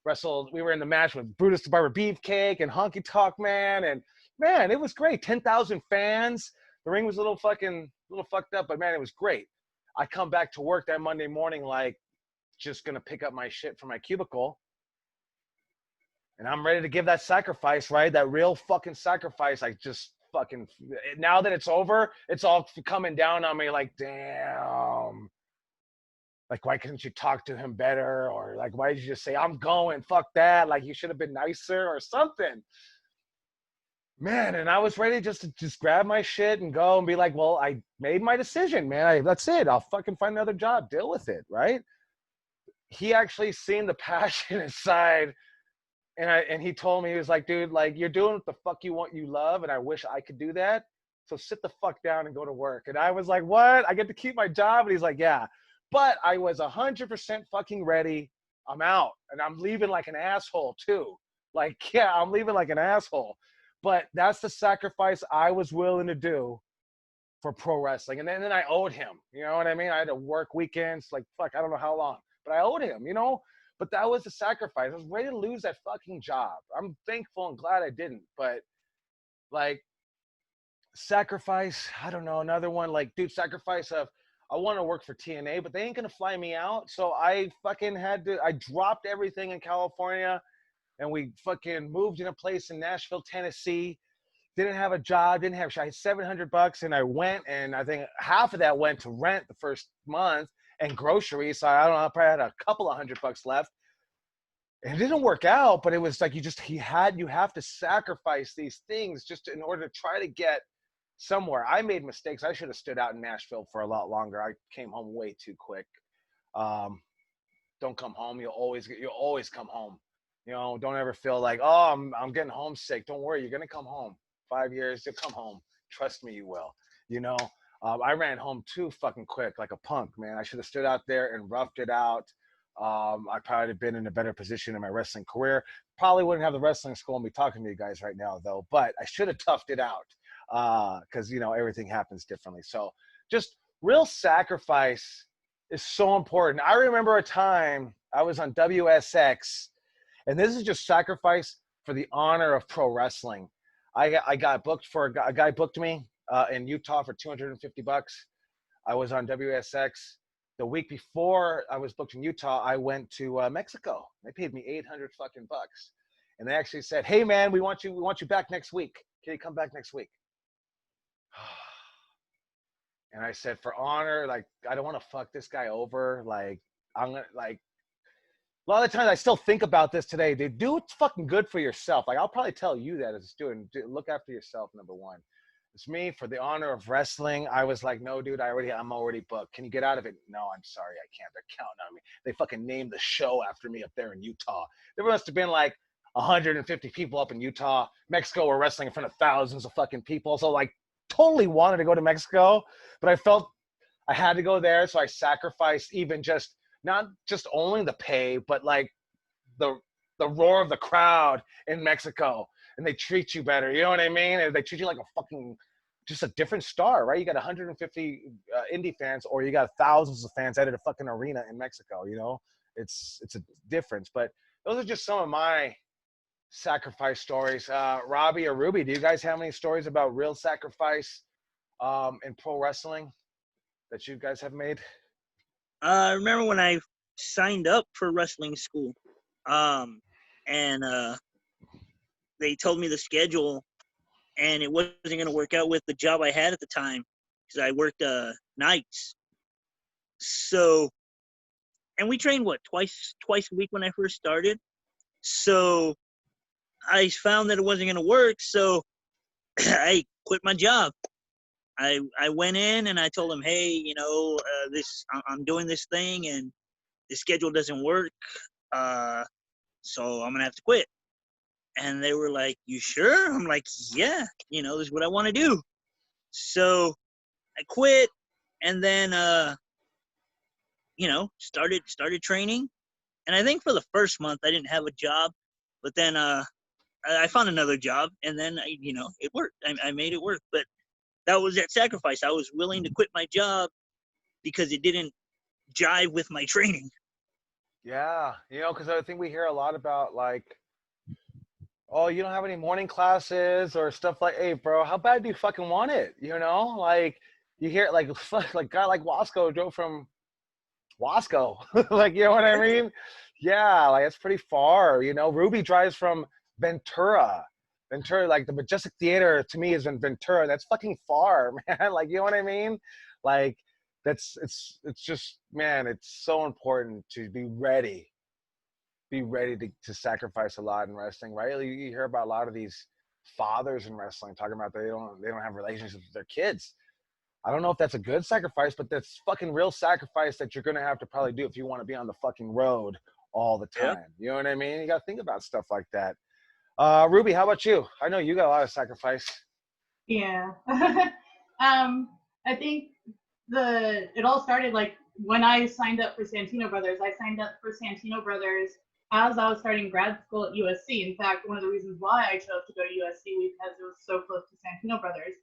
Wrestled. We were in the match with Brutus the Barber Beefcake and Honky Tonk Man. And man, it was great. 10,000 fans. The ring was a little fucked up, but man, it was great. I come back to work that Monday morning, like just going to pick up my shit from my cubicle. And I'm ready to give that sacrifice, right? That real fucking sacrifice. I just fucking, now that it's over, it's all coming down on me like, damn. Like, why couldn't you talk to him better? Or like, why did you just say, I'm going, fuck that. Like, you should have been nicer or something. Man, and I was ready to grab my shit and go and be like, well, I made my decision, man. That's it. I'll fucking find another job. Deal with it, right? He actually seen the passion inside. And he told me, he was like, dude, like, you're doing what the fuck you love, and I wish I could do that. So sit the fuck down and go to work. And I was like, what? I get to keep my job? And he's like, yeah. But I was 100% fucking ready. I'm out. And I'm leaving like an asshole, too. Like, yeah, I'm leaving like an asshole. But that's the sacrifice I was willing to do for pro wrestling. And then I owed him. You know what I mean? I had to work weekends, like, fuck, I don't know how long. But I owed him, you know? But that was the sacrifice. I was ready to lose that fucking job. I'm thankful and glad I didn't. But, like, sacrifice, I don't know, another one. Like, dude, sacrifice of, I want to work for TNA, but they ain't going to fly me out. So I fucking I dropped everything in California, and we fucking moved in a place in Nashville, Tennessee. Didn't have a job, I had $700, and I went, and I think half of that went to rent the first month and groceries. So I don't know, I probably had a couple of $100 left. And it didn't work out, but it was like you have to sacrifice these things just in order to try to get somewhere. I made mistakes. I should have stood out in Nashville for a lot longer. I came home way too quick. Don't come home. You'll always come home. You know, don't ever feel like, oh, I'm getting homesick. Don't worry, you're gonna come home. 5 years, you'll come home. Trust me, you will. You know, I ran home too fucking quick, like a punk, man. I should have stood out there and roughed it out. I probably have been in a better position in my wrestling career. Probably wouldn't have the wrestling school and be talking to you guys right now, though. But I should have toughed it out because, you know, everything happens differently. So just real sacrifice is so important. I remember a time I was on WSX, and this is just sacrifice for the honor of pro wrestling. I got booked for a guy booked me in Utah for $250. I was on WSX. The week before I was booked in Utah, I went to Mexico. They paid me $800 fucking bucks, and they actually said, "Hey man, we want you back next week. Can you come back next week?" And I said, for honor, like, I don't want to fuck this guy over. Like, I'm going to, like, a lot of the times I still think about this today. Dude, do what's fucking good for yourself. Like, I'll probably tell you that as a student. Look after yourself, number one. It's me, for the honor of wrestling. I was like, no, dude, I'm already booked. Can you get out of it? No, I'm sorry, I can't. They're counting on me. They fucking named the show after me up there in Utah. There must have been like 150 people up in Utah. Mexico were wrestling in front of thousands of fucking people. So, like, totally wanted to go to Mexico, but I felt I had to go there. So I sacrificed even just, not just only the pay, but like the roar of the crowd in Mexico, and they treat you better. You know what I mean? And they treat you like a fucking, just a different star, right? You got 150 indie fans, or you got thousands of fans at a fucking arena in Mexico. You know, it's a difference. But those are just some of my sacrifice stories. Robbie or Ruby, do you guys have any stories about real sacrifice in pro wrestling that you guys have made? I remember when I signed up for wrestling school, and they told me the schedule, and it wasn't going to work out with the job I had at the time because I worked nights. So, and we trained twice a week when I first started. So I found that it wasn't going to work. So I quit my job. I went in and I told them, hey, you know, I'm doing this thing and the schedule doesn't work. So I'm going to have to quit. And they were like, you sure? I'm like, yeah, you know, this is what I want to do. So I quit, and then, you know, started training. And I think for the first month I didn't have a job, but then I found another job, and then, you know, it worked. I made it work. But that was that sacrifice. I was willing to quit my job because it didn't jive with my training. Yeah, you know, because I think we hear a lot about, like, oh, you don't have any morning classes or stuff like, hey, bro, how bad do you fucking want it? You know, like, you hear, like, fuck, like, guy like Wasco drove from Wasco. Like, you know what I mean? Yeah, like, it's pretty far, you know. Ruby drives from Ventura. Ventura, like, the Majestic Theater to me is in Ventura. That's fucking far, man. Like, you know what I mean? Like, it's just, man, it's so important to be ready to sacrifice a lot in wrestling, right? You hear about a lot of these fathers in wrestling talking about they don't have relationships with their kids. I don't know if that's a good sacrifice, but that's fucking real sacrifice that you're gonna have to probably do if you want to be on the fucking road all the time. Yeah. You know what I mean? You got to think about stuff like that. Ruby, how about you? I know you got a lot of sacrifice. Yeah. I think it all started like when I signed up for Santino Brothers. I signed up for Santino Brothers as I was starting grad school at USC. In fact, one of the reasons why I chose to go to USC was because it was so close to Santino Brothers.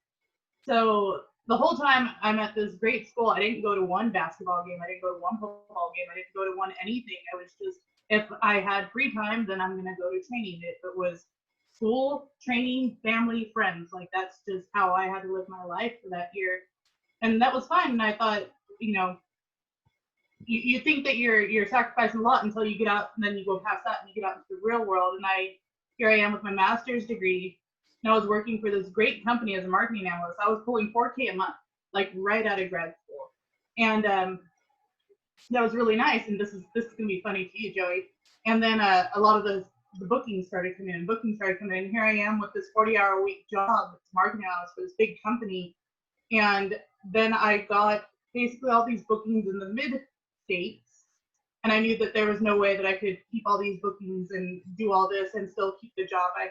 So the whole time I'm at this great school, I didn't go to one basketball game. I didn't go to one football game. I didn't go to one anything. I was just, if I had free time, then I'm going to go to training. It was school, training, family, friends. Like, that's just how I had to live my life for that year. And that was fine. And I thought, you know, you think that you're sacrificing a lot until you get out, and then you go past that and you get out into the real world. And here I am with my master's degree, and I was working for this great company as a marketing analyst. I was pulling $4K a month, like right out of grad school. And that was really nice. And this is gonna be funny to you, Joey. And then a lot of the bookings started coming in. And here I am with this 40-hour-a-week job as marketing analyst for this big company. And then I got basically all these bookings in the mid-states, and I knew that there was no way that I could keep all these bookings and do all this and still keep the job I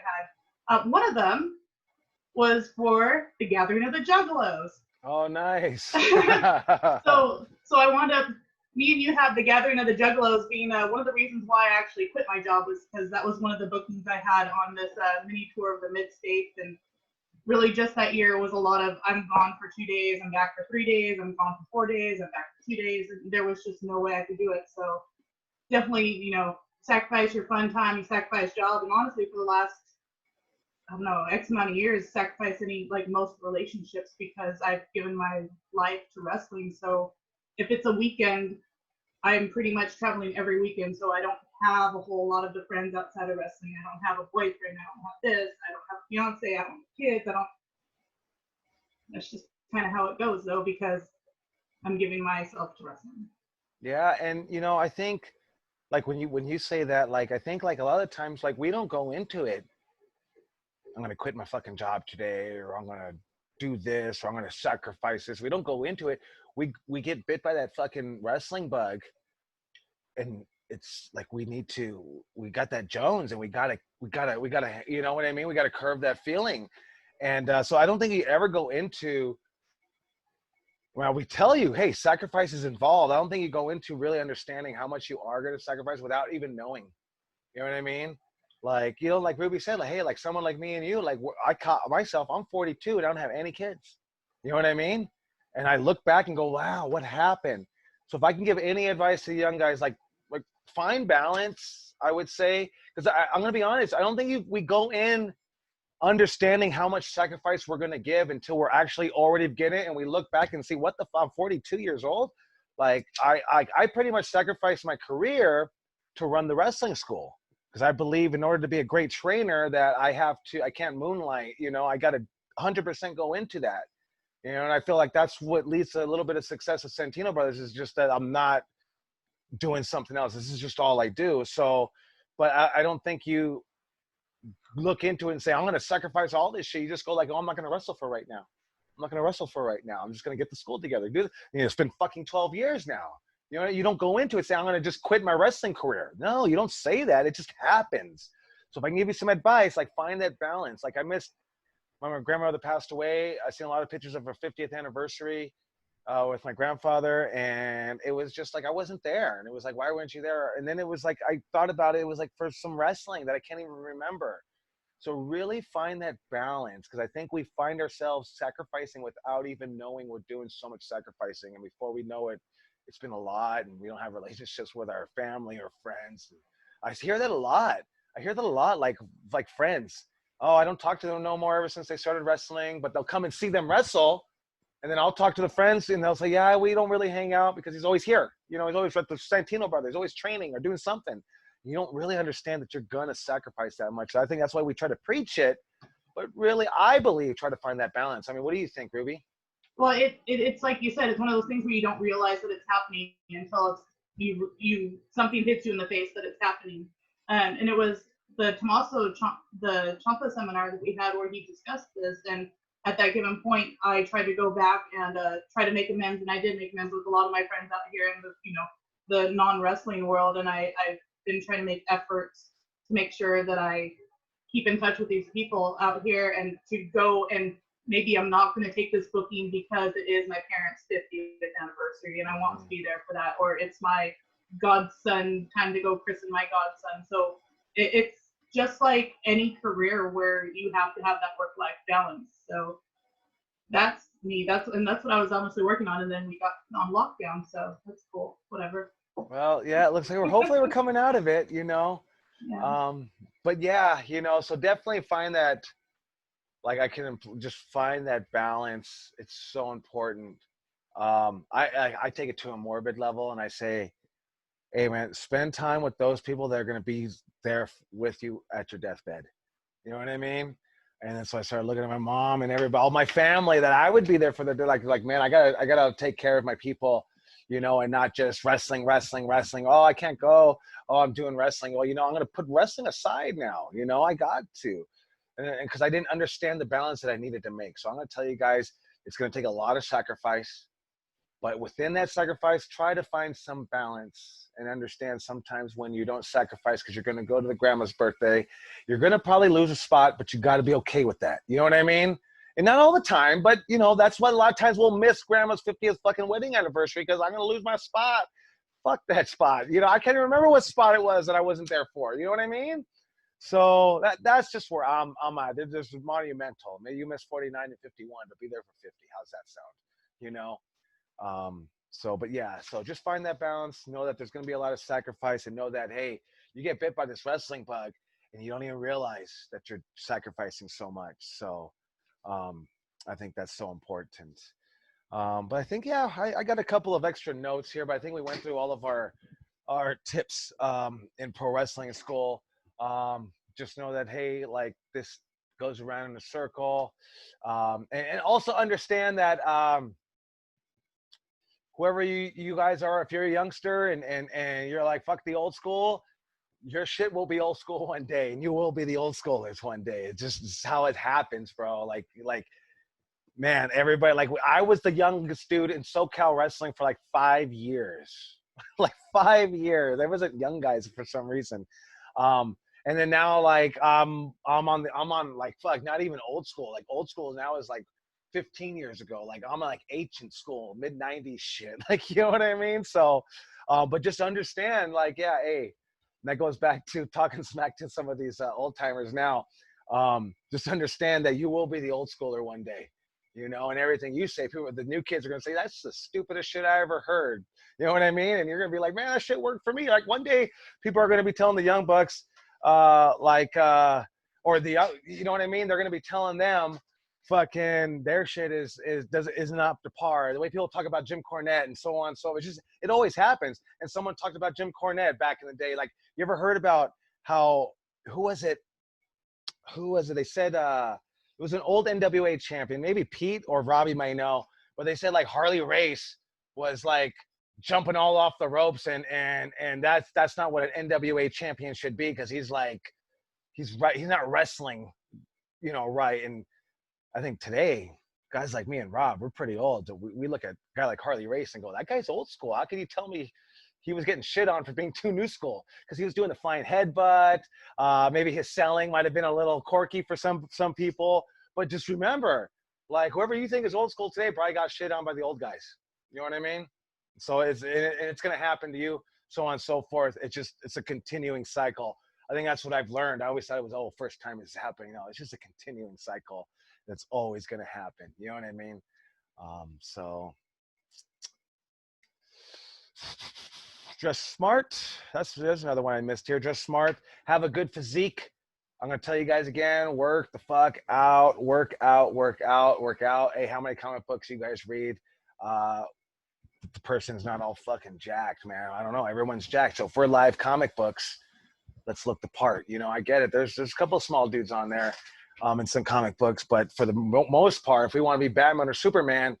had. One of them was for the Gathering of the Juggalos. Oh, nice. So I wound up, me and you have the Gathering of the Juggalos being one of the reasons why I actually quit my job, was because that was one of the bookings I had on this mini tour of the mid-states. And really just that year was a lot of, I'm gone for 2 days, I'm back for 3 days, I'm gone for 4 days, I'm back for 2 days. And there was just no way I could do it. So definitely, you know, sacrifice your fun time, you sacrifice job. And honestly, for the last, I don't know, X amount of years, sacrifice most relationships, because I've given my life to wrestling. So if it's a weekend, I'm pretty much traveling every weekend. So I don't have a whole lot of the friends outside of wrestling. I don't have a boyfriend. I don't have this. I don't have a fiance. I don't have kids. That's just kind of how it goes, though, because I'm giving myself to wrestling. Yeah, and you know, I think like when you say that, like I think like a lot of times like we don't go into it, I'm gonna quit my fucking job today, or I'm gonna do this, or I'm gonna sacrifice this. We don't go into it. We get bit by that fucking wrestling bug, and it's like we got that Jones, and we gotta you know what I mean? We gotta curb that feeling. And so I don't think you ever go into, well, we tell you, hey, sacrifice is involved. I don't think you go into really understanding how much you are going to sacrifice without even knowing. You know what I mean? Like, you know, like Ruby said, like, hey, like someone like me and you, like I caught myself, I'm 42 and I don't have any kids. You know what I mean? And I look back and go, wow, what happened? So if I can give any advice to the young guys, like find balance, I would say, because I'm going to be honest, I don't think we go in understanding how much sacrifice we're going to give until we're actually already getting it, and we look back and see what the fuck, I'm 42 years old. Like I pretty much sacrificed my career to run the wrestling school, because I believe in order to be a great trainer that I can't moonlight, you know, I got to 100% go into that, you know. And I feel like that's what leads to a little bit of success of Santino Brothers, is just that I'm not doing something else. This is just all I do. So, but I don't think you look into it and say, I'm going to sacrifice all this shit. You just go like, oh, I'm not going to wrestle for right now. I'm not going to wrestle for right now. I'm just going to get the school together. You know, it's been fucking 12 years now. You know, you don't go into it saying, I'm going to just quit my wrestling career. No, you don't say that. It just happens. So if I can give you some advice, like find that balance. Like I missed, when my grandmother passed away, I seen a lot of pictures of her 50th anniversary with my grandfather. And it was just like, I wasn't there. And it was like, why weren't you there? And then it was like, I thought about it. It was like for some wrestling that I can't even remember. So really find that balance, because I think we find ourselves sacrificing without even knowing we're doing so much sacrificing. And before we know it, it's been a lot, and we don't have relationships with our family or friends. I hear that a lot. I hear that a lot, like friends. Oh, I don't talk to them no more ever since they started wrestling, but they'll come and see them wrestle. And then I'll talk to the friends and they'll say, yeah, we don't really hang out because he's always here. You know, he's always with the Santino brothers, always training or doing something. You don't really understand that you're going to sacrifice that much. So I think that's why we try to preach it. But really, I believe, try to find that balance. I mean, what do you think, Ruby? Well, it's like you said, it's one of those things where you don't realize that it's happening until it's you something hits you in the face that it's happening. And it was the the Champa seminar that we had where he discussed this. And at that given point, I tried to go back and try to make amends, and I did make amends with a lot of my friends out here in the non-wrestling world. And I've been trying to make efforts to make sure that I keep in touch with these people out here, and to go, and maybe I'm not going to take this booking because it is my parents' 50th anniversary and I want to be there for that, or it's my godson, time to go christen my godson. So it's just like any career where you have to have that work-life balance. So that's me. That's what I was honestly working on, and then we got on lockdown. So that's cool. Whatever. Well, yeah, it looks like hopefully we're coming out of it, you know. Yeah. But yeah, you know, so definitely find that, like I can just find that balance. It's so important. I take it to a morbid level and I say, hey man, spend time with those people that are going to be there with you at your deathbed. You know what I mean? And then so I started looking at my mom and everybody, all my family, that I would be there for their, like, man, I gotta take care of my people, you know, and not just wrestling. Oh, I can't go. Oh, I'm doing wrestling. Well, you know, I'm going to put wrestling aside now. You know, I got to. And because I didn't understand the balance that I needed to make. So I'm going to tell you guys, it's going to take a lot of sacrifice. But within that sacrifice, try to find some balance and understand sometimes when you don't sacrifice because you're going to go to the grandma's birthday, you're going to probably lose a spot, but you got to be okay with that. You know what I mean? And not all the time, but, you know, that's what a lot of times we'll miss grandma's 50th fucking wedding anniversary because I'm going to lose my spot. Fuck that spot. You know, I can't even remember what spot it was that I wasn't there for. You know what I mean? So that's just where I'm at. This is monumental. Maybe you miss 49 and 51, but be there for 50. How's that sound? You know? But yeah, so just find that balance, know that there's going to be a lot of sacrifice, and know that, hey, you get bit by this wrestling bug and you don't even realize that you're sacrificing so much. So, I think that's so important. But I think, yeah, I got a couple of extra notes here, but I think we went through all of our tips, in pro wrestling school. Just know that, hey, like this goes around in a circle. And also understand that, whoever you guys are, if you're a youngster and you're like, fuck the old school, your shit will be old school one day, and you will be the old schoolers one day. It's how it happens, bro. Like, man, everybody, like, I was the youngest dude in SoCal wrestling for like 5 years. Like 5 years. There wasn't young guys for some reason. And then now, like, I'm on like, fuck, not even old school. Like, old school now is like 15 years ago. Like, I'm like ancient school, mid-90s shit. Like, you know what I mean? So, but just understand, like, yeah, hey, and that goes back to talking smack to some of these old timers now. Just understand that you will be the old schooler one day, you know, and everything you say, people, the new kids are going to say, that's the stupidest shit I ever heard. You know what I mean? And you're going to be like, man, that shit worked for me. Like, one day people are going to be telling the young bucks, or the, you know what I mean? They're going to be telling them fucking their shit isn't up to par. The way people talk about Jim Cornette and so on. So it's just, it always happens. And someone talked about Jim Cornette back in the day. Like, you ever heard about how, who was it? They said, it was an old NWA champion, maybe Pete or Robbie might know, but they said like Harley Race was like jumping all off the ropes, and that's not what an NWA champion should be, because he's not wrestling, you know, right. And I think today, guys like me and Rob, we're pretty old. We look at a guy like Harley Race and go, that guy's old school. How can you tell me he was getting shit on for being too new school? Because he was doing the flying headbutt. Maybe his selling might have been a little quirky for some people. But just remember, like, whoever you think is old school today probably got shit on by the old guys. You know what I mean? So it's going to happen to you, so on and so forth. It's a continuing cycle. I think that's what I've learned. I always thought it was, first time it's happening. No, it's just a continuing cycle that's always going to happen. You know what I mean? So dress smart. There's another one I missed here. Dress smart. Have a good physique. I'm going to tell you guys again, work the fuck out. Work out, work out, work out. Hey, how many comic books you guys read? The person's not all fucking jacked, man. I don't know. Everyone's jacked. So if we're live comic books, let's look the part. You know, I get it. There's a couple of small dudes on there in some comic books, but for the most part, if we want to be Batman or Superman,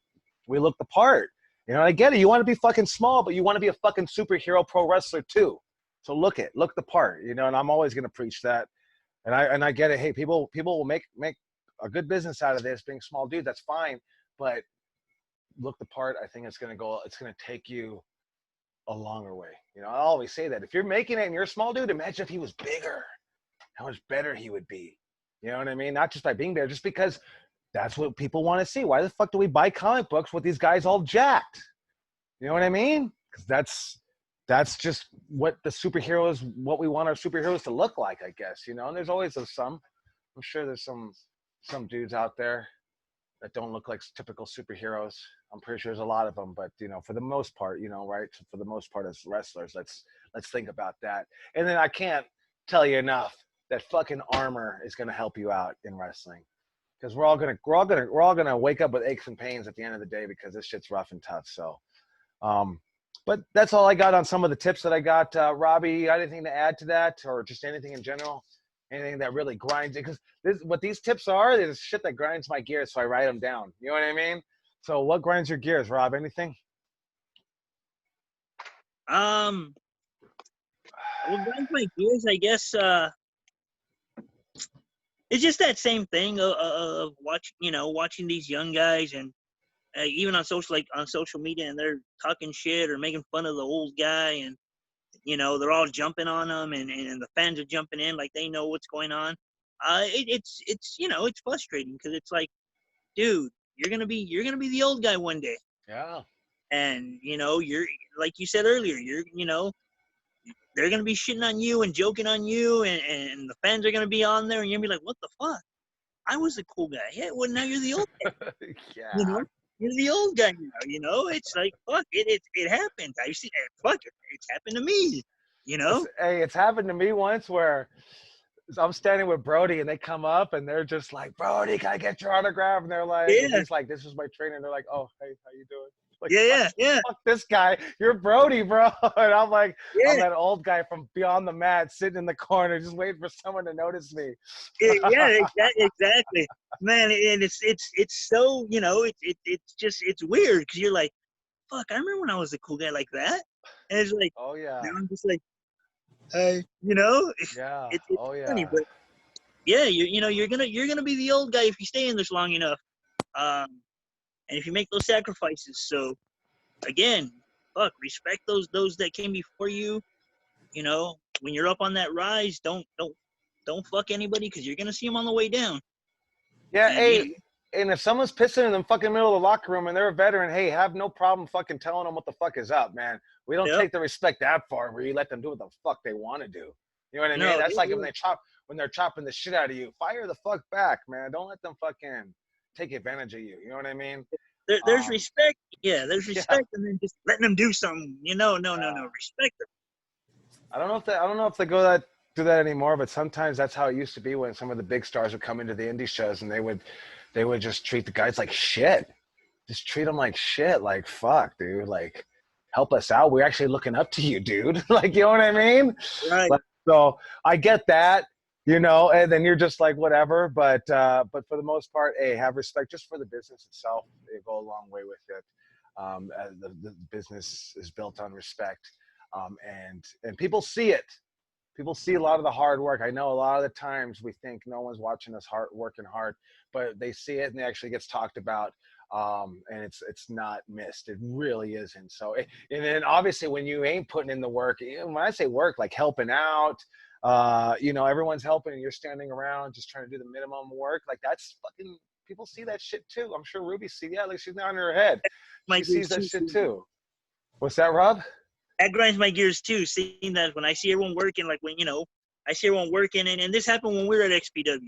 we look the part. You know, I get it. You want to be fucking small, but you want to be a fucking superhero pro wrestler too. So look the part, you know, and I'm always going to preach that. And I get it. Hey, people will make a good business out of this being small dude. That's fine. But look the part. I think it's going to take you a longer way. You know, I always say that if you're making it and you're a small dude, imagine if he was bigger, how much better he would be. You know what I mean? Not just by being there, just because that's what people want to see. Why the fuck do we buy comic books with these guys all jacked? You know what I mean? Because that's just what what we want our superheroes to look like, I guess, you know? And there's always I'm sure there's some dudes out there that don't look like typical superheroes. I'm pretty sure there's a lot of them, but, you know, for the most part, you know, right? For the most part as wrestlers, let's think about that. And then I can't tell you enough that fucking armor is going to help you out in wrestling. Because we're all gonna wake up with aches and pains at the end of the day, because this shit's rough and tough. So, but that's all I got on some of the tips that I got. Robbie, you got anything to add to that, or just anything in general? Anything that really grinds it? Because what these tips are is shit that grinds my gears, so I write them down. You know what I mean? So, what grinds your gears, Rob? Anything? What grinds my gears, I guess. It's just that same thing of watching these young guys, and even on social media, and they're talking shit or making fun of the old guy, and you know they're all jumping on them, and the fans are jumping in like they know what's going on. It's frustrating, because it's like, dude, you're gonna be the old guy one day. Yeah. And you know, you're, like you said earlier, they're going to be shitting on you and joking on you, and the fans are going to be on there, and you're going to be like, what the fuck? I was the cool guy. Yeah, well, now you're the old guy. Yeah. You know? You're the old guy now, you know? It's like, fuck, it happened. I see it. Fuck it. It's happened to me, you know? It's happened to me once where I'm standing with Brody, and they come up, and they're just like, Brody, can I get your autograph? And they're like, Yeah. and he's like, this is my trainer. And they're like, oh, hey, how you doing? Like, Yeah. Fuck this guy. You're Brody, bro. And I'm like, Yeah. I'm that old guy from beyond the mat sitting in the corner just waiting for someone to notice me. Yeah, exactly. Man, and it's so, you know, it's weird, because you're like, fuck, I remember when I was a cool guy like that. And it's like, Oh yeah. now I'm just like, hey, you know, Yeah. it's Oh funny, yeah. but yeah, you're gonna be the old guy if you stay in this long enough, and if you make those sacrifices. So again, fuck, respect those that came before you. You know, when you're up on that rise, don't fuck anybody because you're gonna see them on the way down. Yeah, And you know, hey, and if someone's pissing in the fucking middle of the locker room and they're a veteran, hey, have no problem fucking telling them what the fuck is up, man. We don't yep, take the respect that far where you let them do what the fuck they want to do. You know what I mean? no, That's like when they're chopping the shit out of you, fire the fuck back, man. Don't let them fucking take advantage of you. You know what I mean? there's respect. Yeah, there's Yeah. respect, and then just letting them do something. You know, no, respect them. I don't know if they do that anymore, but sometimes that's how it used to be when some of the big stars would come into the indie shows and they would just treat the guys like shit. Just treat them like shit. Like, fuck, dude. Like, help us out. We're actually looking up to you, dude. Like, you know what I mean? Right. Like, so I get that, you know, and then you're just like, whatever. But for the most part, hey, have respect just for the business itself. They go a long way with it. The business is built on respect. And people see it. People see a lot of the hard work. I know a lot of the times we think no one's watching us working hard, but they see it and it actually gets talked about. And it's not missed. It really isn't. So, and then obviously when you ain't putting in the work, when I say work, like helping out, you know, everyone's helping and you're standing around just trying to do the minimum work. Like that's fucking, people see that shit too. I'm sure Ruby sees, yeah, like she's nodding her head. My She sees gears that too. shit too. What's that, Rob? That grinds my gears too. Seeing that when I see everyone working, like when I see everyone working, and this happened when we were at XPW.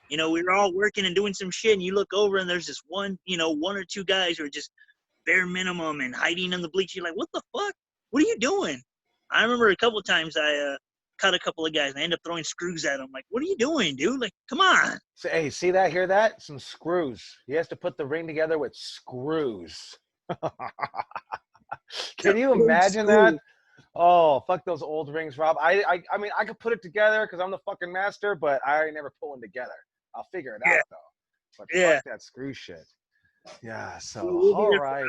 You know, we were all working and doing some shit, and you look over and there's this one or two guys who are just bare minimum and hiding in the bleachers. You're like, what the fuck? What are you doing? I remember a couple of times I caught a couple of guys and I ended up throwing screws at them. Like, what are you doing, dude? Like, come on. So, hey, see that? Hear that? Some screws. He has to put the ring together with screws. Can you imagine that? Oh, fuck those old rings, Rob. I mean, I could put it together because I'm the fucking master, but I ain't never put one together. I'll figure it out, though. But fuck that screw shit. Yeah, so, We'll be all there for right.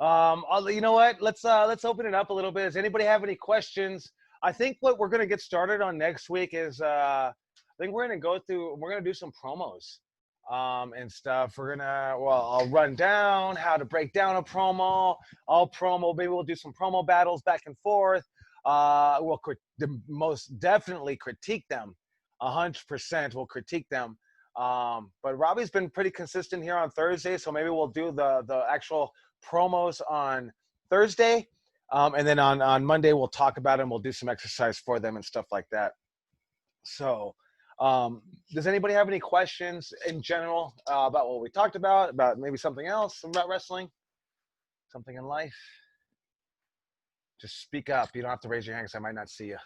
hours. You know what? Let's open it up a little bit. Does anybody have any questions? I think what we're gonna get started on next week is I think we're gonna do some promos and stuff. I'll run down how to break down a promo. Maybe we'll do some promo battles back and forth. Most definitely critique them. 100% we'll critique them. But Robbie's been pretty consistent here on Thursday, so maybe we'll do the actual promos on Thursday. And then on Monday, we'll talk about them. We'll do some exercise for them and stuff like that. So does anybody have any questions in general about what we talked about maybe something else about wrestling, something in life? Just speak up. You don't have to raise your hand because I might not see you.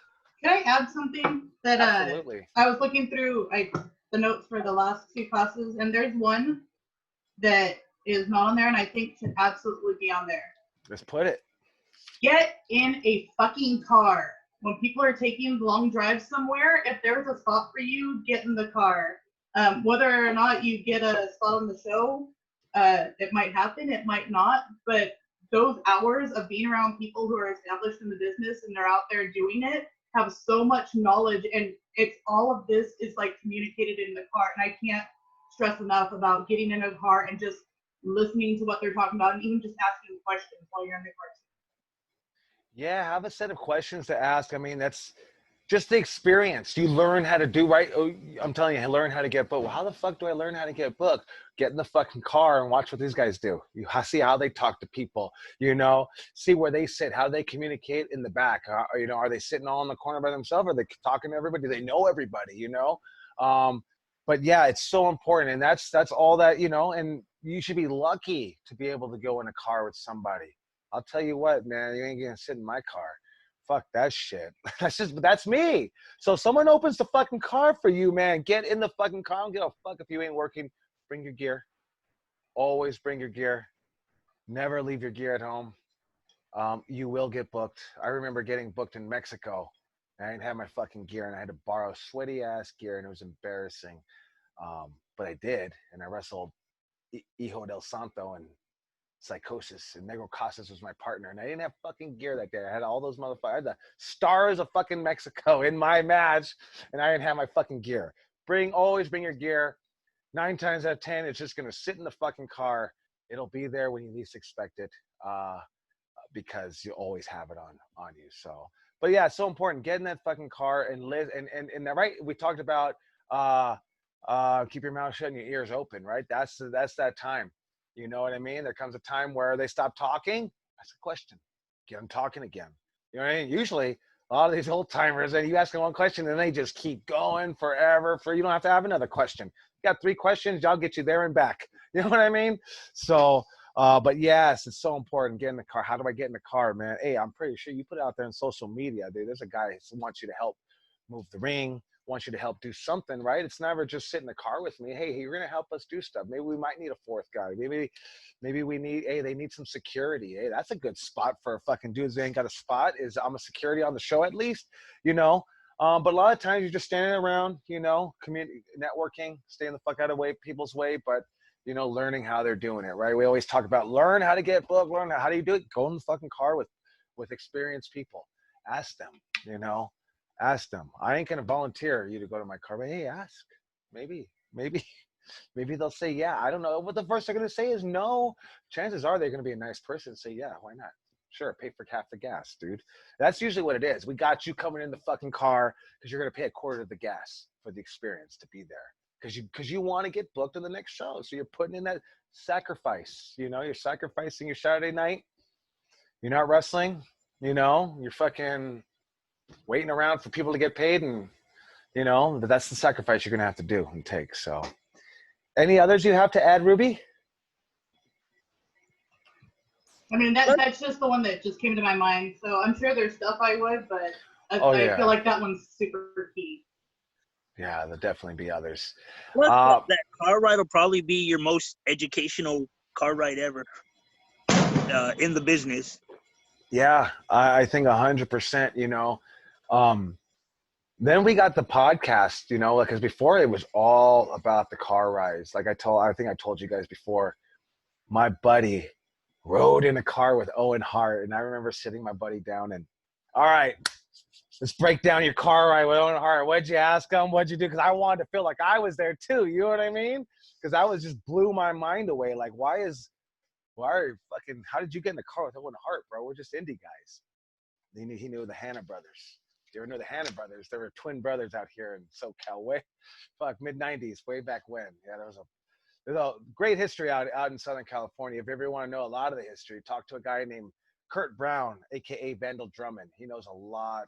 Can I add something that Absolutely. I was looking through the notes for the last two classes, and there's one that is not on there, and I think should absolutely be on there. Let's put it. Get in a fucking car. When people are taking long drives somewhere, if there's a spot for you, get in the car. Whether or not you get a spot on the show, it might happen, it might not, but those hours of being around people who are established in the business and they're out there doing it have so much knowledge, and it's all of this is like communicated in the car, and I can't stress enough about getting in a car and just listening to what they're talking about and even just asking questions while you're in the car. Yeah, have a set of questions to ask. I mean, that's just the experience. You learn how to do right. Oh, I'm telling you, learn how to get booked. Well, how the fuck do I learn how to get booked? Get in the fucking car and watch what these guys do. You see how they talk to people, see where they sit, how they communicate in the back. Are they sitting all in the corner by themselves? Are they talking to everybody? Do they know everybody, But yeah, it's so important. And that's all that, and you should be lucky to be able to go in a car with somebody. I'll tell you what, man, you ain't gonna sit in my car. Fuck that shit. That's me. So if someone opens the fucking car for you, man, get in the fucking car. I don't give a fuck if you ain't working. Bring your gear. Always bring your gear. Never leave your gear at home. You will get booked. I remember getting booked in Mexico. I didn't have my fucking gear, and I had to borrow sweaty ass gear, and it was embarrassing. But I did, and I wrestled Hijo del Santo and Psychosis, and Negro Casas was my partner, and I didn't have fucking gear that day. I had all those motherfuckers. I had the stars of fucking Mexico in my match, and I didn't have my fucking gear. Always bring your gear. 9 times out of 10, it's just gonna sit in the fucking car. It'll be there when you least expect it, because you always have it on you. So, but yeah, it's so important. Get in that fucking car and live. And right, we talked about keep your mouth shut and your ears open. Right, that's that time. You know what I mean? There comes a time where they stop talking. Ask a question. Get them talking again. You know what I mean? Usually, a lot of these old timers, and you ask them one question, and they just keep going forever. You don't have to have another question. You got 3 questions, I'll get you there and back. You know what I mean? So, but yes, it's so important. Get in the car. How do I get in the car, man? Hey, I'm pretty sure you put it out there on social media, dude. There's a guy who wants you to help move the ring, wants you to help do something, right? It's never just sit in the car with me. Hey, you're gonna help us do stuff. Maybe we might need a 4th guy. Maybe we need. Hey, they need some security. Hey, that's a good spot for a fucking dudes. They ain't got a spot. Is I'm a security on the show at least, you know. But a lot of times you're just standing around, you know, networking, staying the fuck out of people's way, but you know, learning how they're doing it, right? We always talk about learn how to get booked, learn how do you do it. Go in the fucking car with experienced people. Ask them, you know. Ask them. I ain't gonna volunteer you to go to my car, but hey, ask. Maybe they'll say yeah. I don't know. What the first they're gonna say is no. Chances are they're gonna be a nice person and say yeah. Why not? Sure, pay for half the gas, dude. That's usually what it is. We got you coming in the fucking car because you're gonna pay a quarter of the gas for the experience to be there. Because you want to get booked on the next show, so you're putting in that sacrifice. You know, you're sacrificing your Saturday night. You're not wrestling. You know, you're fucking waiting around for people to get paid, and you know that's the sacrifice you're gonna have to do and take. So, any others you have to add, Ruby? I mean, that's just the one that just came to my mind. So I'm sure there's stuff I would, but I feel like that one's super key. Yeah, there'll definitely be others. That car ride will probably be your most educational car ride ever in the business. Yeah, I think 100%, you know. Then we got the podcast, you know, because before it was all about the car rides. Like I think I told you guys before, my buddy rode in a car with Owen Hart, and I remember sitting my buddy down and, all right, let's break down your car ride with Owen Hart. What'd you ask him? What'd you do? Because I wanted to feel like I was there too. You know what I mean? Because that was just blew my mind away. Like, how did you get in the car with Owen Hart, bro? We're just indie guys. He knew the Hanna brothers. You ever know the Hanna brothers? There were twin brothers out here in SoCal, mid-90s, way back when. Yeah, there's a great history out in Southern California. If you ever want to know a lot of the history, talk to a guy named Kurt Brown, a.k.a. Vandal Drummond. He knows a lot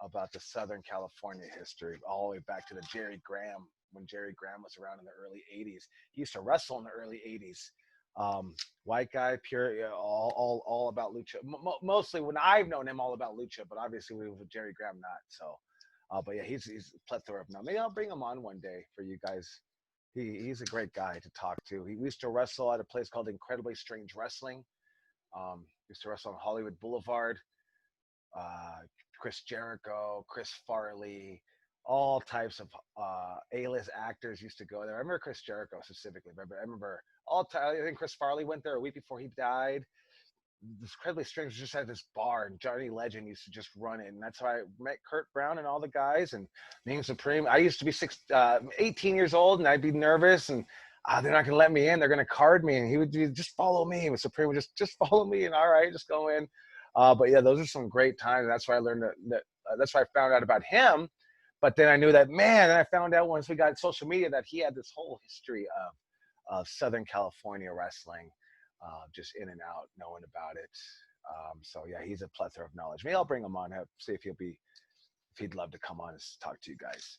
about the Southern California history, all the way back to the Jerry Graham, when Jerry Graham was around in the early 80s. He used to wrestle in the early 80s. White guy, pure, all about lucha. Mostly when I've known him, all about lucha, but obviously with Jerry Graham, not so. But yeah, he's a plethora of now. Maybe I'll bring him on one day for you guys. He's a great guy to talk to. He used to wrestle at a place called Incredibly Strange Wrestling. Used to wrestle on Hollywood Boulevard. Chris Jericho, Chris Farley, all types of A-list actors used to go there. I remember Chris Jericho specifically. I remember I think Chris Farley went there a week before he died. This Incredibly Strange just had this bar, and Johnny Legend used to just run it, and that's how I met Kurt Brown and all the guys, and me and Supreme. I used to be 18 years old, and I'd be nervous, and they're not going to let me in. They're going to card me, and he would just follow me. And Supreme would just follow me, and all right, just go in. But yeah, those are some great times. And that's why I learned that's why I found out about him. But then I knew that, man, and I found out once we got social media that he had this whole history of Southern California wrestling, just in and out, knowing about it. So yeah, he's a plethora of knowledge. Maybe I'll bring him on, see if he'd love to come on and talk to you guys.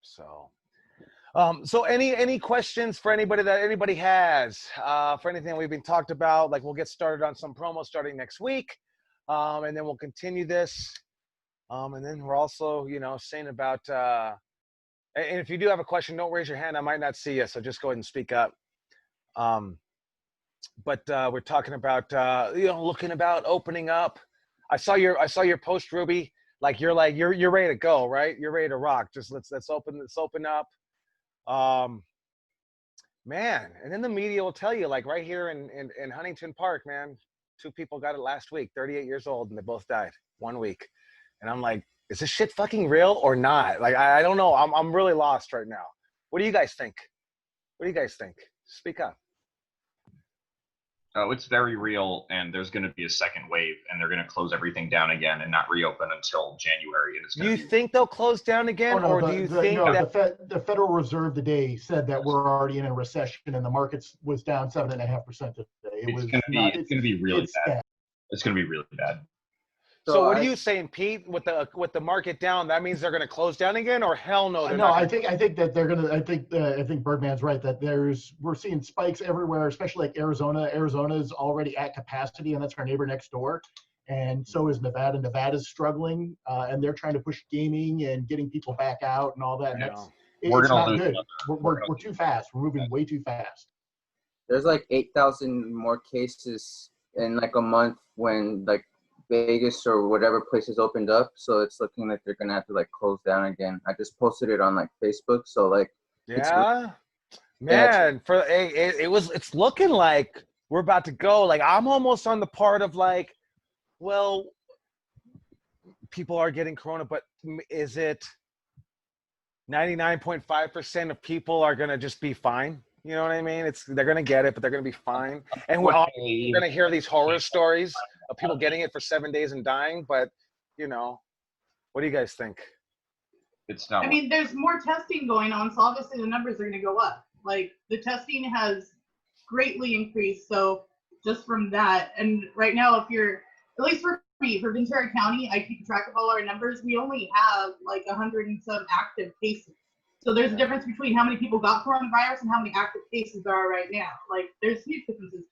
So any questions for anybody that anybody has for anything we've been talked about? Like, we'll get started on some promos starting next week, and then we'll continue this. And then we're also, saying about, and if you do have a question, don't raise your hand. I might not see you, so just go ahead and speak up. But we're talking about, looking about opening up. I saw your post, Ruby. You're ready to go, right? You're ready to rock. Just let's open up. Man, and then the media will tell you, like right here in Huntington Park, man, 2 people got it last week, 38 years old, and they both died 1 week. And I'm like, is this shit fucking real or not? Like, I don't know. I'm really lost right now. What do you guys think? What do you guys think? Speak up. Oh, it's very real, and there's going to be a second wave, and they're going to close everything down again and not reopen until January. And it's Do going you to be think they'll close down again, no, or do you think that the Federal Reserve today said that we're already in a recession, and the markets was down 7.5% today. it's going to be really bad. It's going to be really bad. So what are you saying, Pete? With the market down, that means they're going to close down again, or hell no? No, I think that they're gonna. I think Birdman's right that we're seeing spikes everywhere, especially like Arizona. Arizona is already at capacity, and that's our neighbor next door. And so is Nevada. Nevada's struggling, and they're trying to push gaming and getting people back out and all that. And it's not good. We're too fast. We're moving way too fast. There's like 8,000 more cases in like a month when like Vegas or whatever places opened up, so it's looking like they're gonna have to like close down again. I just posted it on like Facebook, so like it's looking like we're about to go. Like I'm almost on the part of like, well, people are getting corona, but is it 99.5% of people are gonna just be fine? You know what I mean? They're gonna get it, but they're gonna be fine. And we're gonna hear these horror stories of people getting it for 7 days and dying. But you know, what do you guys think? It's not. I mean, there's more testing going on, so obviously the numbers are going to go up. Like the testing has greatly increased, so just from that. And right now, if you're, at least for me, for Ventura County, I keep track of all our numbers. We only have like 100 and some active cases. So there's a difference between how many people got coronavirus and how many active cases there are right now. Like there's huge differences.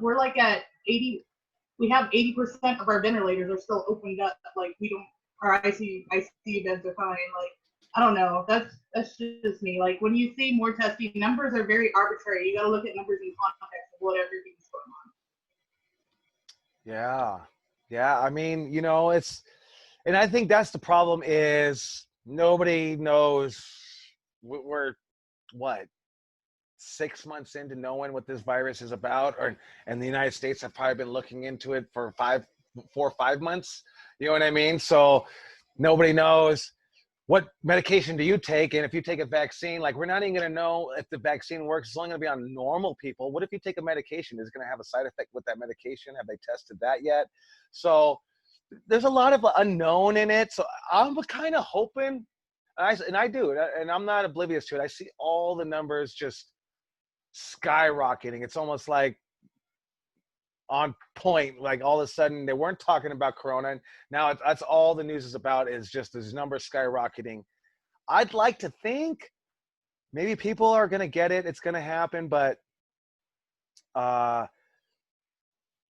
We're like at 80. We have 80% of our ventilators are still opened up. Like our ICU beds are fine. Like I don't know. That's just me. Like when you see more testing, numbers are very arbitrary. You got to look at numbers in context of what everything's going on. Yeah. I mean, you know, and I think that's the problem is nobody knows. We're what, 6 months into knowing what this virus is about, and the United States have probably been looking into it for 4 or 5 months. You know what I mean? So nobody knows what medication do you take, and if you take a vaccine, like we're not even going to know if the vaccine works. It's only going to be on normal people. What if you take a medication? Is it going to have a side effect with that medication? Have they tested that yet? So there's a lot of unknown in it. So I'm kind of hoping, and I do, and I'm not oblivious to it. I see all the numbers just skyrocketing. It's almost like on point. Like all of a sudden they weren't talking about corona, and now that's all the news is about, is just these numbers skyrocketing. I'd like to think maybe people are going to get it. It's going to happen, but a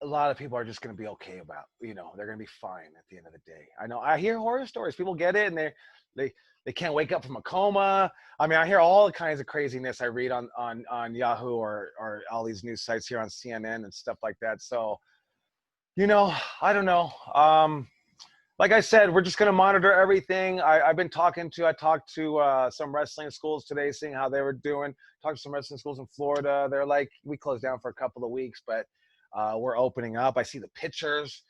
lot of people are just going to be okay about, you know, they're going to be fine at the end of the day. I know I hear horror stories. People get it and they can't wake up from a coma. I mean, I hear all kinds of craziness I read on Yahoo or all these news sites here on CNN and stuff like that. So, you know, I don't know. Like I said, we're just going to monitor everything. I talked to some wrestling schools today, seeing how they were doing. Talked to some wrestling schools in Florida. They're like, we closed down for a couple of weeks, but we're opening up. I see the pictures.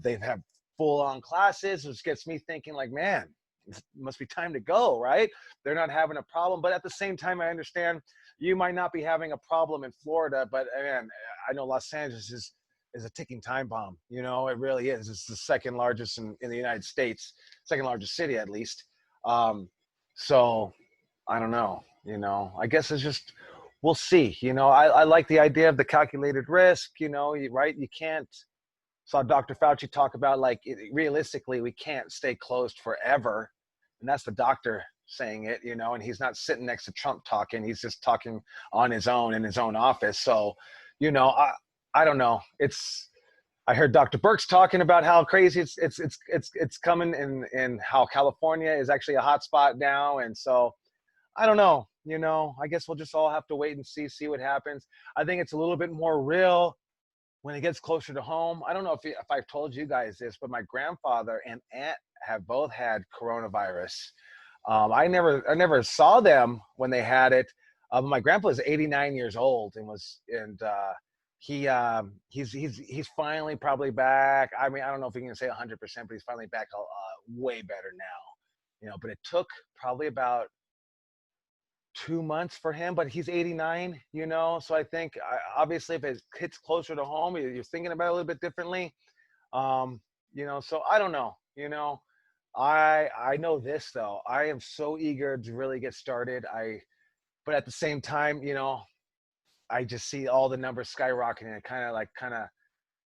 They've had full-on classes, which gets me thinking like, man, it must be time to go, right? They're not having a problem. But at the same time, I understand you might not be having a problem in Florida, but man, I know Los Angeles is a ticking time bomb. You know, it really is. It's the second largest in the United States, second largest city at least. So I don't know, you know, I guess it's just, we'll see. You know, I like the idea of the calculated risk, you know, right? You can't, saw Dr. Fauci talk about like, realistically, we can't stay closed forever. And that's the doctor saying it, you know, and he's not sitting next to Trump talking. He's just talking on his own in his own office. So, you know, I don't know. I heard Dr. Birx talking about how crazy it's coming and how California is actually a hot spot now. And so I don't know, you know, I guess we'll just all have to wait and see what happens. I think it's a little bit more real when it gets closer to home. I don't know if I've told you guys this, but my grandfather and aunt have both had coronavirus. I never saw them when they had it. My grandpa is 89 years old he's finally probably back. I mean, I don't know if we can say 100%, but he's finally back way better now. But it took probably about 2 months for him, but he's 89, so I think obviously if it hits closer to home, you're thinking about it a little bit differently. So I don't know, I know this though. I am so eager to really get started. But at the same time, I just see all the numbers skyrocketing. I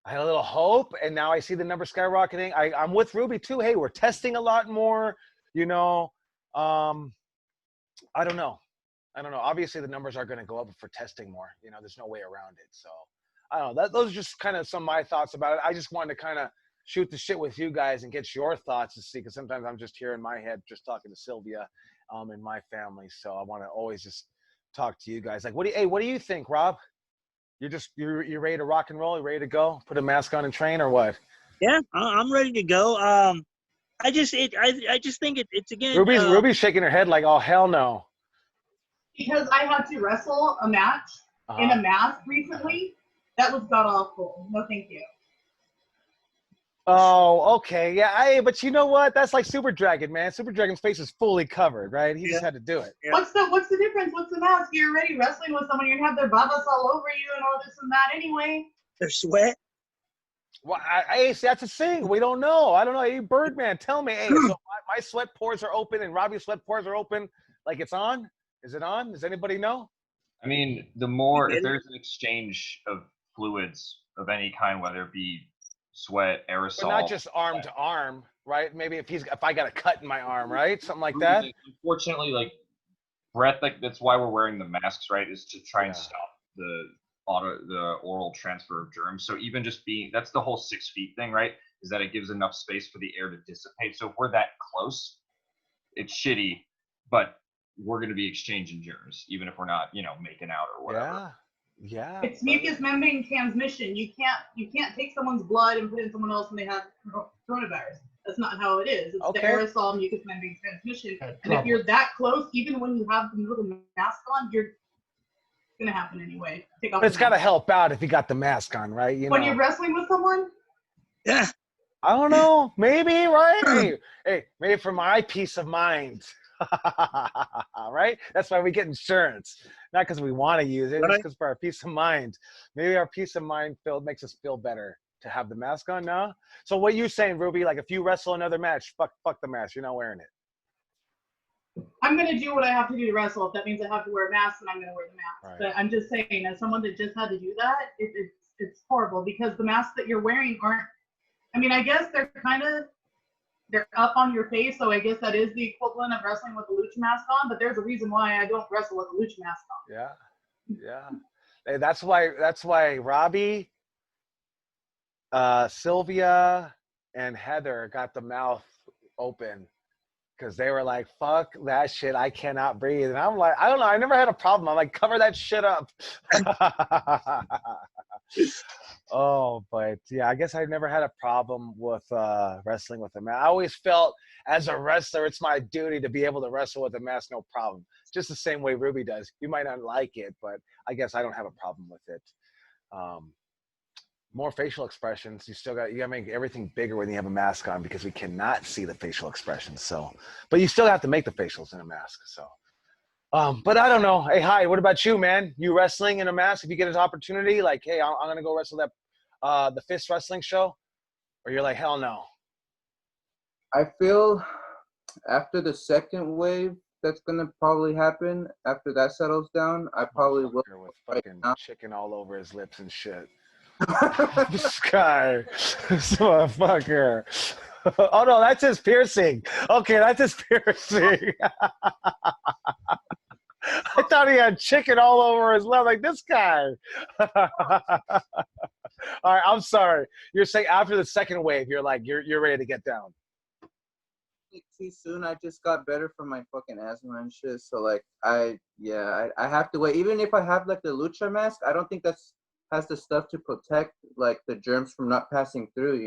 had a little hope, and now I see the numbers skyrocketing. I'm with Ruby too. Hey, we're testing a lot more, I don't know. Obviously, the numbers are going to go up for testing more. There's no way around it. So, I don't know. Those are just kind of some of my thoughts about it. I just wanted to kind of shoot the shit with you guys and get your thoughts to see, because sometimes I'm just here in my head, just talking to Sylvia, and my family. So I want to always just talk to you guys. Like, what do you think, Rob? You're ready to rock and roll? You ready to go? Put a mask on and train, or what? Yeah, I'm ready to go. I just think it's again. Ruby's shaking her head like, oh hell no. Because I had to wrestle a match in a mask recently. That was god awful. No, thank you. Oh, okay. Yeah, but you know what? That's like Super Dragon, man. Super Dragon's face is fully covered, right? He just had to do it. Yeah. What's the difference? What's the mask? You're already wrestling with someone. You're gonna have their babas all over you and all this and that anyway. Their sweat. Well, see, that's a thing. We don't know. I don't know. Hey, Birdman, tell me. Hey, so my sweat pores are open and Robbie's sweat pores are open. Like, it's on? Is it on? Does anybody know? I mean, if there's an exchange of fluids of any kind, whether it be sweat, aerosol, but not just arm to arm, right? Maybe if I got a cut in my arm, right? Something like that. Unfortunately, like breath, like that's why we're wearing the masks, right? Is to try and stop the oral transfer of germs. So even just that's the whole 6 feet thing, right? Is that it gives enough space for the air to dissipate. So if we're that close, it's shitty, but we're going to be exchanging germs, even if we're not, making out or whatever. Yeah. It's mucous membrane transmission. You can't take someone's blood and put it in someone else when they have coronavirus. That's not how it is. It's the aerosol mucous membrane transmission. And if you're that close, even when you have the little mask on, it's gonna happen anyway. But it's got to help out if you got the mask on, right? When you're wrestling with someone. Yeah. I don't know. Maybe, right? hey, maybe for my peace of mind. Right? That's why we get insurance. Not because we want to use it, just because for our peace of mind. Maybe our peace of mind makes us feel better to have the mask on now. So what you saying, Ruby? Like, if you wrestle another match, fuck the mask. You're not wearing it. I'm gonna do what I have to do to wrestle. If that means I have to wear a mask, then I'm gonna wear the mask. Right. But I'm just saying, as someone that just had to do that, it's horrible because the masks that you're wearing aren't. I mean, I guess they're up on your face, so I guess that is the equivalent of wrestling with a lucha mask on. But there's a reason why I don't wrestle with a lucha mask on. Yeah. Hey, that's why Robbie, Sylvia, and Heather got the mouth open, because they were like, fuck that shit, I cannot breathe. And I'm like, I don't know, I never had a problem. I'm like, cover that shit up. Oh, but yeah, I guess I never had a problem with wrestling with a mask. I always felt as a wrestler, it's my duty to be able to wrestle with a mask, no problem. Just the same way Ruby does. You might not like it, but I guess I don't have a problem with it. More facial expressions. You gotta make everything bigger when you have a mask on, because we cannot see the facial expressions. So, but you still have to make the facials in a mask. So, but I don't know. Hey, hi, what about you, man? You wrestling in a mask? If you get an opportunity, like, hey, I'm gonna go wrestle that the Fist Wrestling show, or you're like, hell no? I feel after the second wave that's gonna probably happen, after that settles down, I probably will. With fucking chicken all over his lips and shit. This guy, this motherfucker. Oh no, that's his piercing. Okay, that's his piercing. I thought he had chicken all over his lip, like this guy. All right, I'm sorry. You're saying after the second wave, you're like, you're ready to get down. Too soon. I just got better from my fucking asthma and shit. So like, I have to wait. Even if I have like the lucha mask, I don't think has the stuff to protect like the germs from not passing through,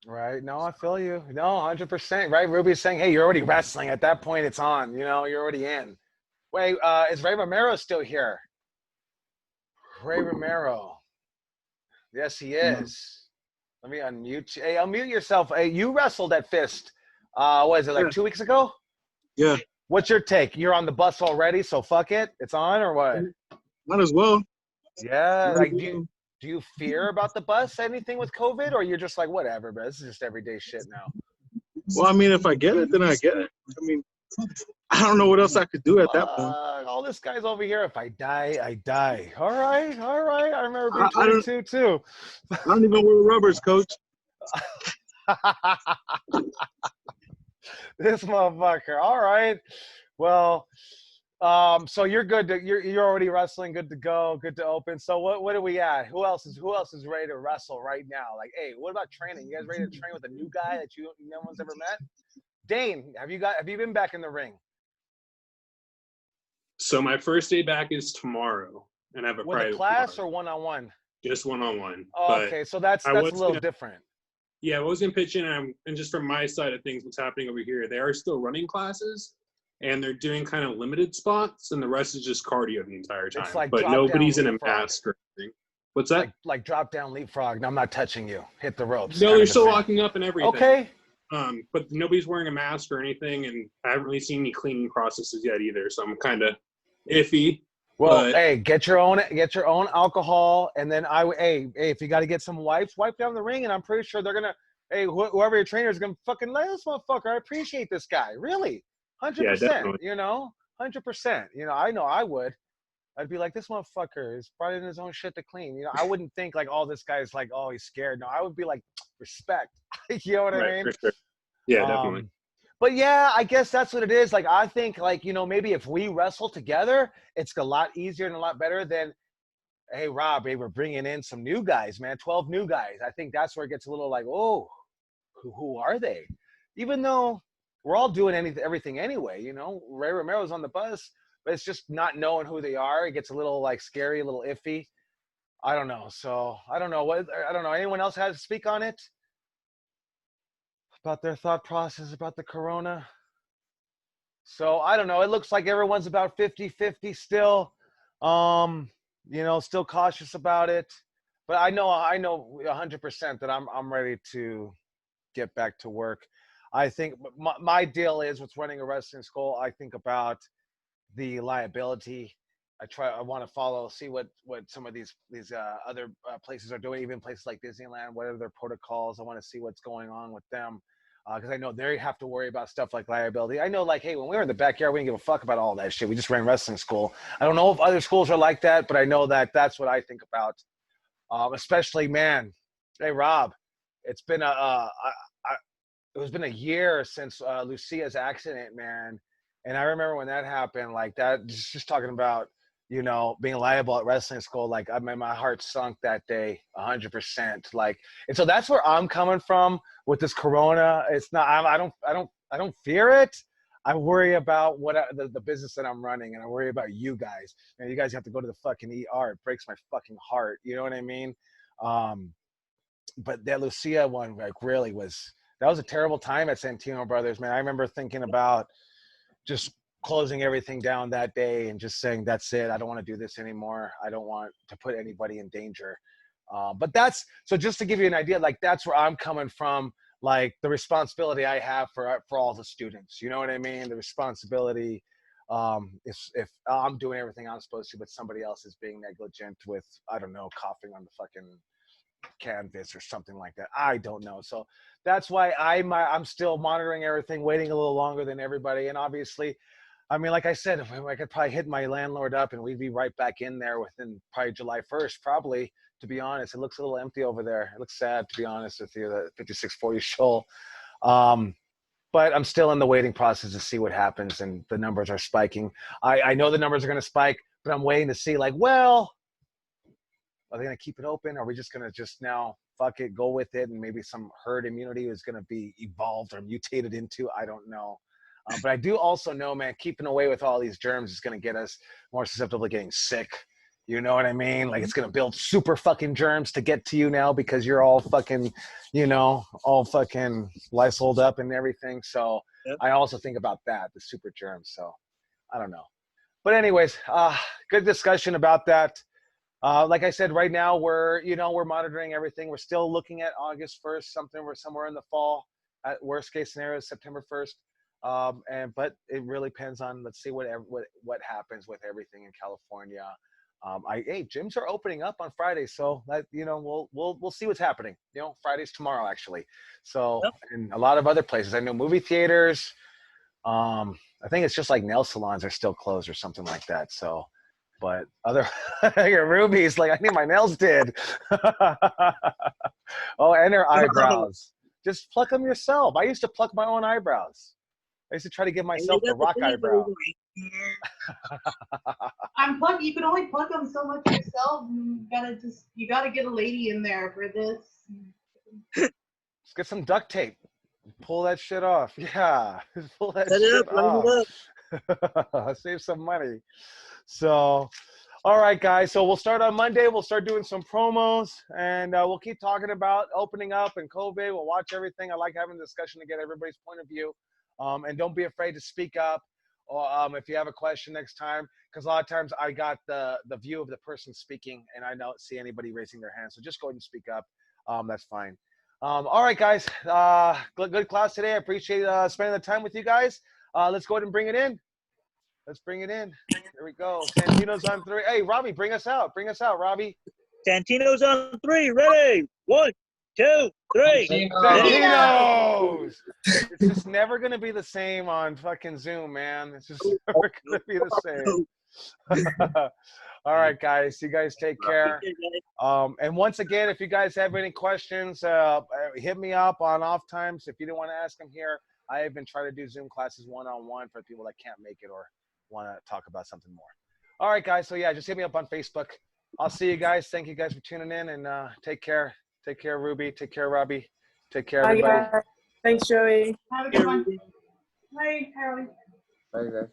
Right. No, I feel you. No, 100%. Right. Ruby's saying, hey, you're already wrestling. At that point, it's on. You're already in. Wait, is Ray Romero still here? Ray Romero. Yes, he is. Let me unmute you. Hey, unmute yourself. Hey, you wrestled at Fist. What is it, like 2 weeks ago? Yeah. What's your take? You're on the bus already, so fuck it. It's on or what? Might as well. Yeah. Like, do you fear about the bus, anything with COVID, or you're just like, whatever, but this is just everyday shit now? Well, I mean, if I get it, then I get it. I mean, I don't know what else I could do at that point. All this guy's over here. If I die, I die. All right. I remember being 22 too. I don't even wear rubbers, coach. This motherfucker. All right. Well, so you're good to you're already wrestling, good to go, good to open. So what are we at? Who else is ready to wrestle right now? Like, hey, what about training? You guys ready to train with a new guy that no one's ever met? Dane, have you been back in the ring? So my first day back is tomorrow, and I have a With private a class tomorrow. or one-on-one? Just one-on-one. Oh, okay, so that's a little different. Yeah, I was gonna pitch in, and just from my side of things, what's happening over here? They are still running classes, and they're doing kind of limited spots, and the rest is just cardio the entire time. It's like but nobody's in a leapfrog. mask or anything. What's that? Like drop down leapfrog. No, I'm not touching you. Hit the ropes. No, they're still locking up and everything. Okay. But nobody's wearing a mask or anything, and I haven't really seen any cleaning processes yet either. So I'm kind of iffy. Well, hey, get your own alcohol, and then hey, if you got to get some wipes, wipe down the ring, and I'm pretty sure they're gonna. Hey, whoever your trainer is gonna fucking let this motherfucker. I appreciate this guy, really, 100%. You know, 100%. You know I would. I'd be like, this motherfucker is brought in his own shit to clean. You know, I wouldn't think like, oh, this guy's like, oh, he's scared. No, I would be like, respect. You know what I mean? For sure. Yeah, definitely. But yeah, I guess that's what it is. Like, I think like, you know, maybe if we wrestle together, it's a lot easier and a lot better than, hey, Rob, hey, we're bringing in some new guys, man, 12 new guys. I think that's where it gets a little like, oh, who are they? Even though we're all doing everything anyway, you know, Ray Romero's on the bus. But it's just not knowing who they are. It gets a little like scary, a little iffy. I don't know. So I don't know. Anyone else has to speak on it? About their thought process about the corona? So I don't know. It looks like everyone's about 50-50 still. You know, still cautious about it. But I know 100% that I'm ready to get back to work. I think my deal is with running a wrestling school, I think about the liability. I want to see what some of these other places are doing, even places like Disneyland, what are their protocols. I want to see what's going on with them, because I know they have to worry about stuff like liability. I know, like, hey, when we were in the backyard, we didn't give a fuck about all that shit. We just ran wrestling school. I don't know if other schools are like that, but I know that that's what I think about. Especially, man, hey, Rob, it's been a year since Lucia's accident, man. And I remember when that happened, like that, just talking about, you know, being liable at wrestling school. Like, I mean, my heart sunk that day, 100%. Like, and so that's where I'm coming from with this corona. It's not, I don't fear it. I worry about the business that I'm running, and I worry about you guys. And you guys have to go to the fucking ER. It breaks my fucking heart. You know what I mean? But that Lucia one, like, really that was a terrible time at Santino Brothers, man. I remember thinking about just closing everything down that day and just saying, that's it. I don't want to do this anymore. I don't want to put anybody in danger. But so just to give you an idea, like, that's where I'm coming from, like the responsibility I have for all the students, you know what I mean? The responsibility, if I'm doing everything I'm supposed to, but somebody else is being negligent with, I don't know, coughing on the fucking canvas or something like that. I don't know. So that's why I'm still monitoring everything, waiting a little longer than everybody. And obviously, I mean, like I said, if I could probably hit my landlord up and we'd be right back in there within probably July 1st, probably, to be honest. It looks a little empty over there. It looks sad, to be honest with you, the 5640 Shoal. But I'm still in the waiting process to see what happens, and the numbers are spiking. I know the numbers are going to spike, but I'm waiting to see, like, well, are they going to keep it open? Are we just going to just now fuck it, go with it, and maybe some herd immunity is going to be evolved or mutated into? I don't know. But I do also know, man, keeping away with all these germs is going to get us more susceptible to getting sick. You know what I mean? Like, it's going to build super fucking germs to get to you now because you're all fucking, you know, all fucking Lysoled up and everything. So I also think about that, the super germs. So I don't know. But anyways, good discussion about that. Like I said, right now we're monitoring everything. We're still looking at August 1st, we're somewhere in the fall. At worst case scenario, September 1st. But it really depends on, let's see what happens with everything in California. Hey, gyms are opening up on Friday, so that we'll see what's happening. Friday's tomorrow actually. So and a lot of other places. I know movie theaters. I think it's just like nail salons are still closed or something like that. So, but other Ruby's like, I need my nails did. Oh, and her eyebrows. Just pluck them yourself. I used to pluck my own eyebrows. I used to try to give myself the rock eyebrow. You can only pluck them so much yourself. You gotta get a lady in there for this. Let's get some duct tape. Pull that shit off. Yeah. Pull that Set it shit up, line it off. Save some money. So, all right, guys. So we'll start on Monday. We'll start doing some promos, and we'll keep talking about opening up and COVID. We'll watch everything. I like having a discussion to get everybody's point of view. And don't be afraid to speak up, or if you have a question next time, because a lot of times I got the view of the person speaking, and I don't see anybody raising their hand. So just go ahead and speak up. That's fine. All right, guys. Good class today. I appreciate spending the time with you guys. Let's go ahead and bring it in. Let's bring it in. Here we go. Santino's on 3. Hey, Robbie, bring us out. Bring us out, Robbie. Santino's on 3. Ready? 1, 2, 3. Santino's! It's just never going to be the same on fucking Zoom, man. It's just never going to be the same. All right, guys. You guys take care. And once again, if you guys have any questions, hit me up on off times. If you didn't want to ask them here, I have been trying to do Zoom classes one-on-one for people that can't make it or want to talk about something more. All right, guys. So, yeah, just hit me up on Facebook. I'll see you guys. Thank you guys for tuning in, and take care. Take care, Ruby. Take care, Robbie. Take care, everybody. Bye, guys. Thanks, Joey. Have a good one. Bye, Harold. Bye, guys.